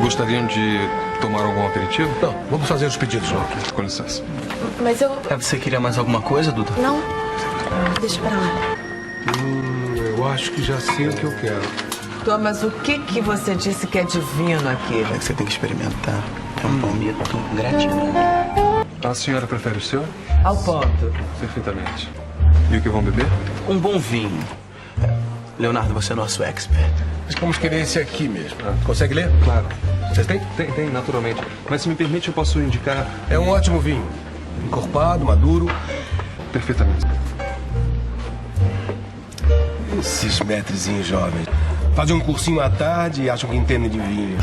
Gostariam de tomar algum aperitivo? Não, vamos fazer os pedidos logo. Com licença. Mas eu... Você queria mais alguma coisa, Duda? Não. Deixa pra lá. Eu acho que já sei o que eu quero. Thomas, o que você disse que é divino aqui? É que você tem que experimentar. É um palmito gratinado. A senhora prefere o seu? Ao ponto. Perfeitamente. E o que vão beber? Um bom vinho. Leonardo, você é nosso expert. Mas vamos querer esse aqui mesmo. Consegue ler? Claro. Vocês têm? Tem, naturalmente. Mas se me permite, eu posso indicar... É um ótimo vinho. Encorpado, maduro. Perfeitamente. Esses metrezinhos jovens. Fazem um cursinho à tarde e acham que entendem de vinho.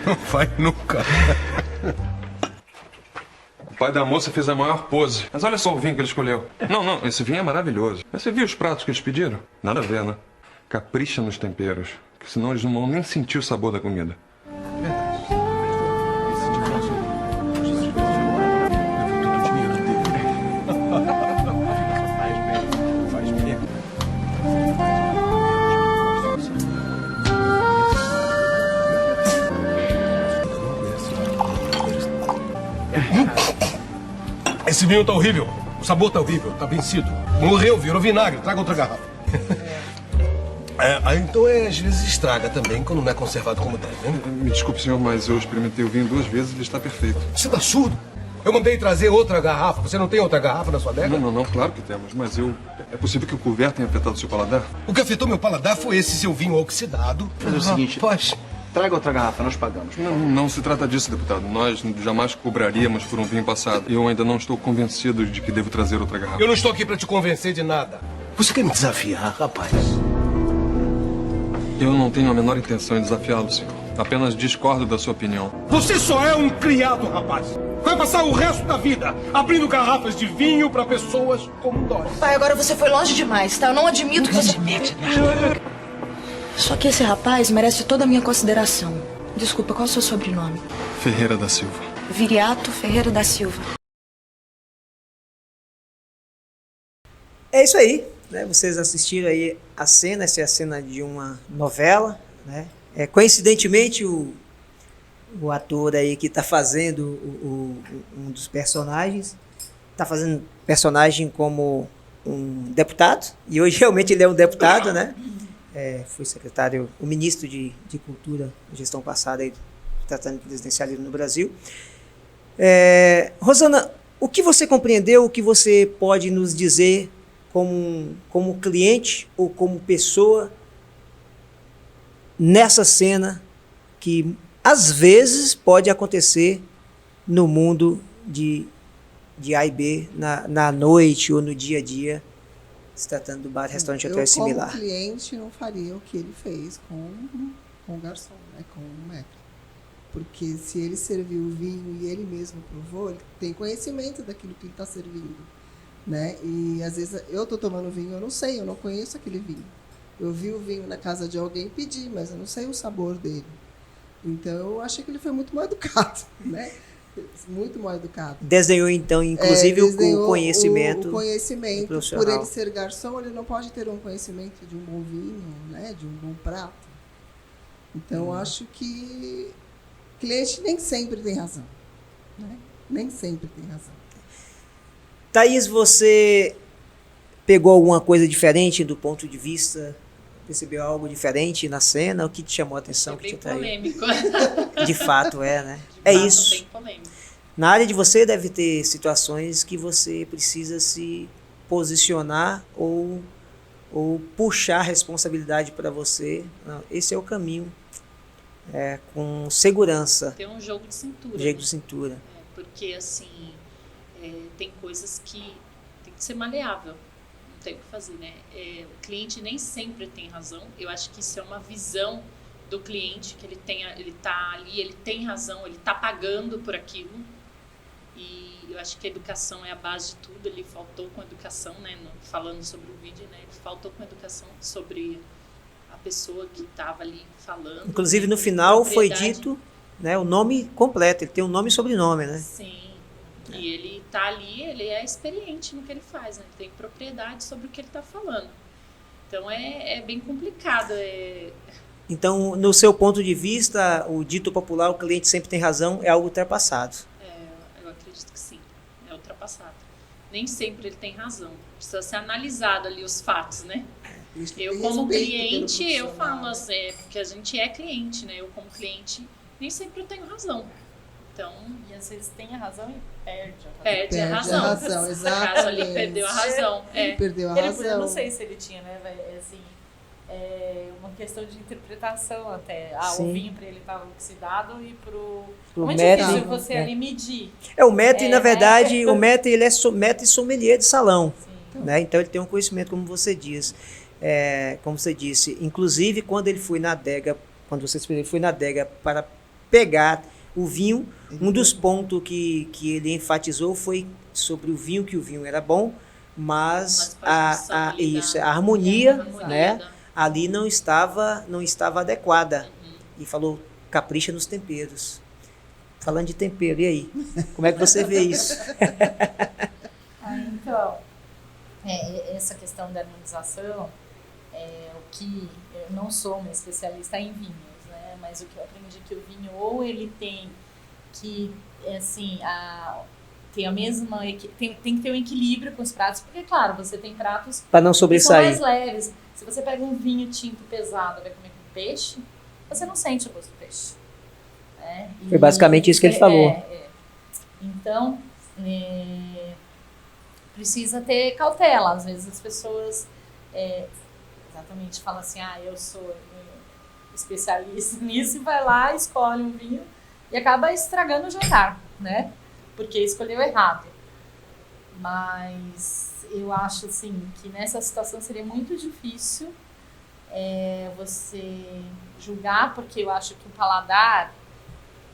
Não vai nunca. O pai da moça fez a maior pose. Mas olha só o vinho que ele escolheu. Não, esse vinho é maravilhoso. Mas você viu os pratos que eles pediram? Nada a ver, né? Capricha nos temperos, que senão eles não vão nem sentir o sabor da comida. Esse vinho tá horrível. O sabor tá horrível, tá vencido. Morreu, virou vinagre. Traga outra garrafa. Então às vezes estraga também quando não é conservado como deve, né? Me desculpe, senhor, mas eu experimentei o vinho 2 vezes e ele está perfeito. Você tá surdo? Eu mandei trazer outra garrafa. Você não tem outra garrafa na sua adega? Não, claro que temos, mas é possível que o couvert tenha afetado seu paladar? O que afetou meu paladar foi esse seu vinho oxidado. Fazer o seguinte, traga outra garrafa, nós pagamos. Não se trata disso, deputado. Nós jamais cobraríamos por um vinho passado. Eu ainda não estou convencido de que devo trazer outra garrafa. Eu não estou aqui para te convencer de nada. Você quer me desafiar, rapaz? Eu não tenho a menor intenção em desafiá-lo, senhor. Apenas discordo da sua opinião. Você só é um criado, rapaz. Vai passar o resto da vida abrindo garrafas de vinho para pessoas como nós. Pai, agora você foi longe demais, tá? Eu não admito que você... Só que esse rapaz merece toda a minha consideração. Desculpa, qual é o seu sobrenome? Ferreira da Silva. Viriato Ferreira da Silva. É isso aí, né? Vocês assistiram aí a cena, essa é a cena de uma novela, né? Coincidentemente, o ator aí que está fazendo um dos personagens, está fazendo personagem como um deputado, e hoje realmente ele é um deputado, né? Foi secretário, o ministro de Cultura, gestão passada, aí, tratando de presidencialismo no Brasil. Rosana, o que você compreendeu, o que você pode nos dizer como cliente ou como pessoa nessa cena que às vezes pode acontecer no mundo de A e B, na noite ou no dia a dia, se tratando do bar, restaurante, hotel similar? Como cliente não faria o que ele fez com o garçom, né, com o maître. Porque se ele serviu o vinho e ele mesmo provou, ele tem conhecimento daquilo que ele está servindo, né? E às vezes eu estou tomando vinho, eu não sei, eu não conheço aquele vinho. Eu vi o vinho na casa de alguém e pedi, mas eu não sei o sabor dele. Então eu achei que ele foi muito mal educado, né? Muito mal educado. Desdenhou então, inclusive, o conhecimento. O conhecimento, profissional. por ele ser garçom, ele não pode ter um conhecimento de um bom vinho, né? De um bom prato. Então acho que cliente nem sempre tem razão, né? Nem sempre tem razão. Thaís, você pegou alguma coisa diferente do ponto de vista? Percebeu algo diferente na cena? O que te chamou a atenção? É que bem te atraiu? polêmico. De fato, né? De fato, isso. Bem polêmico. Na área de você deve ter situações que você precisa se posicionar ou puxar a responsabilidade para você. Não, esse é o caminho. Com segurança. Tem um jogo de cintura. Jogo de cintura. Porque, assim, tem coisas que tem que ser maleável. Não tem o que fazer, né? O cliente nem sempre tem razão. Eu acho que isso é uma visão do cliente, que ele tá ali, ele tem razão, ele tá pagando por aquilo. E eu acho que a educação é a base de tudo. Ele faltou com educação, né? Falando sobre o vídeo, né? Ele faltou com educação sobre a pessoa que estava ali falando. Inclusive, no final foi dito, né, o nome completo. Ele tem um nome e sobrenome, né? Sim. E ele tá ali, ele é experiente no que ele faz, né? Ele tem propriedade sobre o que ele está falando. Então é bem complicado. Então, no seu ponto de vista, o dito popular, o cliente sempre tem razão, é algo ultrapassado. Eu acredito que sim, é ultrapassado. Nem sempre ele tem razão. Precisa ser analisado ali os fatos, né? Eu, como cliente, eu falo assim, porque a gente é cliente, né? Eu, como cliente, nem sempre eu tenho razão. Então, e às vezes tem a razão e perde a razão. Exatamente. Caso ali perdeu a razão. Perdeu a razão. Eu não sei se ele tinha, né? Assim, uma questão de interpretação até. O vinho para ele estava oxidado e pro muito difícil você ali medir. O maître, na verdade, o maître, ele é maître sommelier de salão. Né? Então ele tem um conhecimento, como você diz. como você disse, inclusive quando ele foi na adega, quando você ele foi na adega para pegar o vinho, um dos pontos que ele enfatizou foi sobre o vinho, que o vinho era bom, mas a harmonia, né, ali não estava adequada. E falou, capricha nos temperos. Falando de tempero, e aí? Como é que você vê isso? Então, essa questão da harmonização, o que eu não sou uma especialista em vinhos, né? Mas o que eu aprendi é que o vinho, ou ele tem que, assim, tem a mesma, tem que ter um equilíbrio com os pratos, porque, claro, você tem pratos para não sobressair, que são mais leves. Se você pega um vinho tinto pesado e vai comer com peixe, você não sente o gosto do peixe. Né? Foi basicamente isso que ele falou. Então, precisa ter cautela. Às vezes as pessoas exatamente falam assim, eu sou especialista nisso, e vai lá, escolhe um vinho e acaba estragando o jantar, né? Porque escolheu errado. Mas eu acho assim que nessa situação seria muito difícil você julgar, porque eu acho que o paladar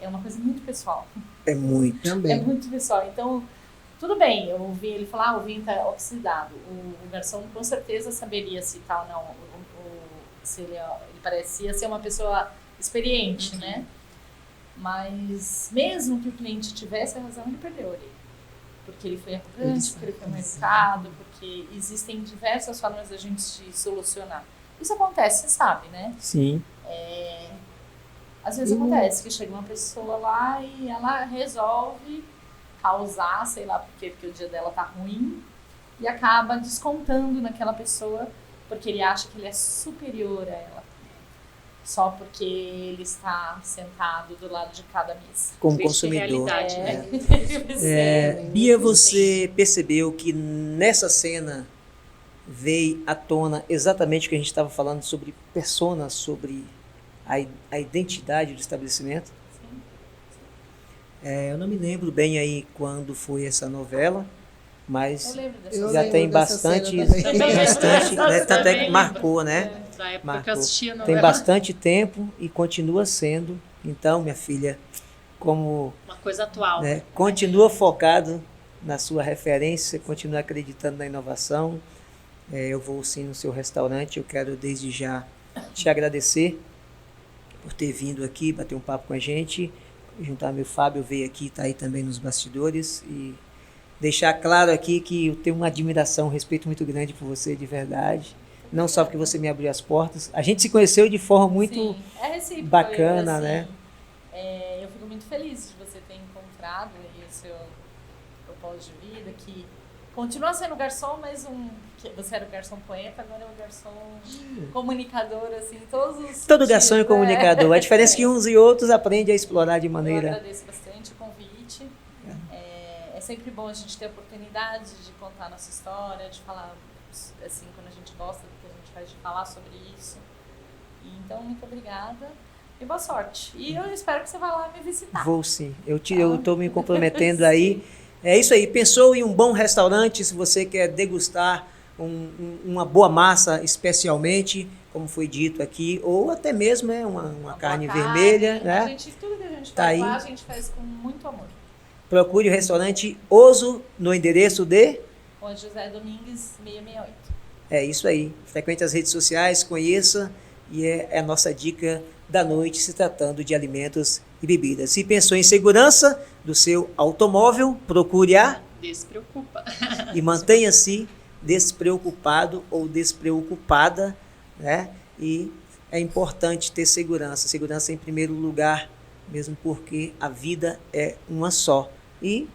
é uma coisa muito pessoal. É muito. Também. É muito pessoal. Então, tudo bem, eu ouvi ele falar, o vinho está oxidado. O garçom com certeza saberia se tal ou não. Se ele parecia ser uma pessoa experiente, né? Mas mesmo que o cliente tivesse a razão, ele perdeu ali. Porque ele foi arrogante, porque ele foi mal educado, porque existem diversas formas da gente solucionar. Isso acontece, você sabe, né? Sim. Às vezes acontece que chega uma pessoa lá e ela resolve causar, sei lá porque o dia dela tá ruim, e acaba descontando naquela pessoa porque ele acha que ele é superior a ela. Só porque ele está sentado do lado de cada mesa. Como consumidor. Né? Bia, você percebeu que nessa cena veio à tona exatamente o que a gente estava falando sobre personas, sobre a identidade do estabelecimento? Sim. Eu não me lembro bem aí quando foi essa novela, mas já tem bastante, né, tanto é que marcou, né? Da época marcou. que eu assistia a novela. Tem bastante tempo e continua sendo. Então, minha filha, como uma coisa atual, né, continua focado na sua referência, continua acreditando na inovação. Eu vou sim no seu restaurante. Eu quero desde já te agradecer por ter vindo aqui, bater um papo com a gente. Juntar meu Fábio, veio aqui, está aí também nos bastidores, e deixar claro aqui que eu tenho uma admiração, um respeito muito grande por você, de verdade. Não só porque você me abriu as portas. A gente se conheceu de forma muito bacana, né? Eu fico muito feliz de você ter encontrado aí o seu propósito de vida, que continua sendo garçom, mas você era o garçom poeta, agora é o garçom comunicador, assim, Todo garçom é comunicador. A diferença é que uns e outros aprendem a explorar de maneira... Eu agradeço bastante o convite. É sempre bom a gente ter a oportunidade de contar a nossa história, de falar, assim, quando a gente gosta do que a gente faz, de falar sobre isso. Então, muito obrigada e boa sorte. E eu espero que você vá lá me visitar. Vou sim. Eu estou me comprometendo aí. É isso aí. Pensou em um bom restaurante, se você quer degustar uma boa massa especialmente, como foi dito aqui, ou até mesmo uma carne vermelha. Né? Tudo que a gente faz lá, a gente faz com muito amor. Procure o restaurante Oso no endereço de... Rua José Domingues, 668. É isso aí. Frequente as redes sociais, conheça, e é a nossa dica da noite, se tratando de alimentos e bebidas. Se pensou em segurança do seu automóvel, procure a... Despreocupa. E mantenha-se despreocupado ou despreocupada, né? E é importante ter segurança. Segurança em primeiro lugar, mesmo porque a vida é uma só. E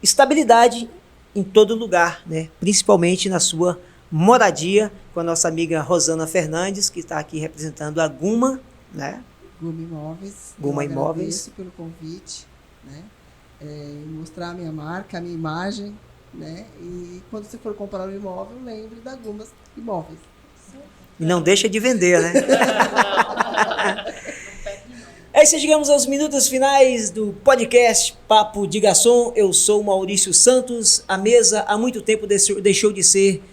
estabilidade em todo lugar, né? Principalmente na sua moradia, com a nossa amiga Rosana Fernandes, que está aqui representando a Guma, né? Guma Imóveis. Guma Eu Imóveis. agradeço pelo convite, né? Mostrar a minha marca, a minha imagem, né? E quando você for comprar um imóvel, lembre da Guma Imóveis. E não deixa de vender, né? É isso, chegamos aos minutos finais do podcast Papo de Garçom. Eu sou Maurício Santos. A mesa há muito tempo deixou de ser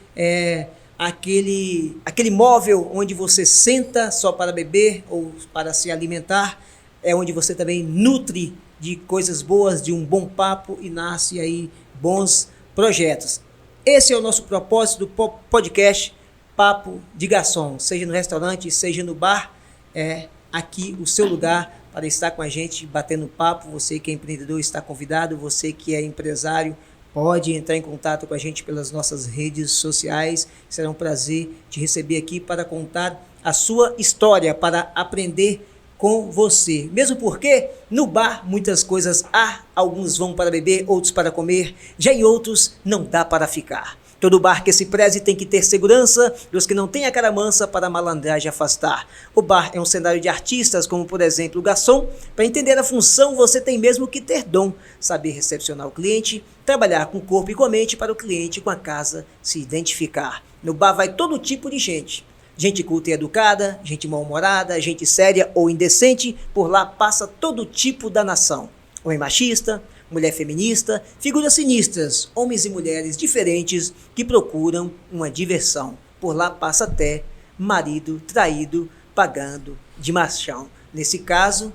aquele móvel onde você senta só para beber ou para se alimentar, é onde você também nutre de coisas boas, de um bom papo e nasce aí bons projetos. Esse é o nosso propósito do podcast Papo de Garçom, seja no restaurante, seja no bar, é aqui o seu lugar para estar com a gente batendo papo. Você que é empreendedor está convidado, você que é empresário pode entrar em contato com a gente pelas nossas redes sociais. Será um prazer te receber aqui para contar a sua história, para aprender com você. Mesmo porque no bar muitas coisas há, alguns vão para beber, outros para comer, já em outros não dá para ficar. Todo bar que se preze tem que ter segurança, e os que não têm a cara mansa para a malandragem afastar. O bar é um cenário de artistas, como por exemplo o garçom. Para entender a função, você tem mesmo que ter dom, saber recepcionar o cliente, trabalhar com o corpo e com a mente para o cliente com a casa se identificar. No bar vai todo tipo de gente. Gente culta e educada, gente mal-humorada, gente séria ou indecente, por lá passa todo tipo da nação. Homem machista, mulher feminista, figuras sinistras, homens e mulheres diferentes que procuram uma diversão. Por lá passa até marido traído pagando de machão. Nesse caso,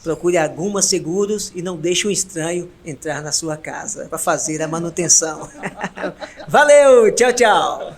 procure a Guma Seguros e não deixe um estranho entrar na sua casa para fazer a manutenção. Valeu, tchau, tchau.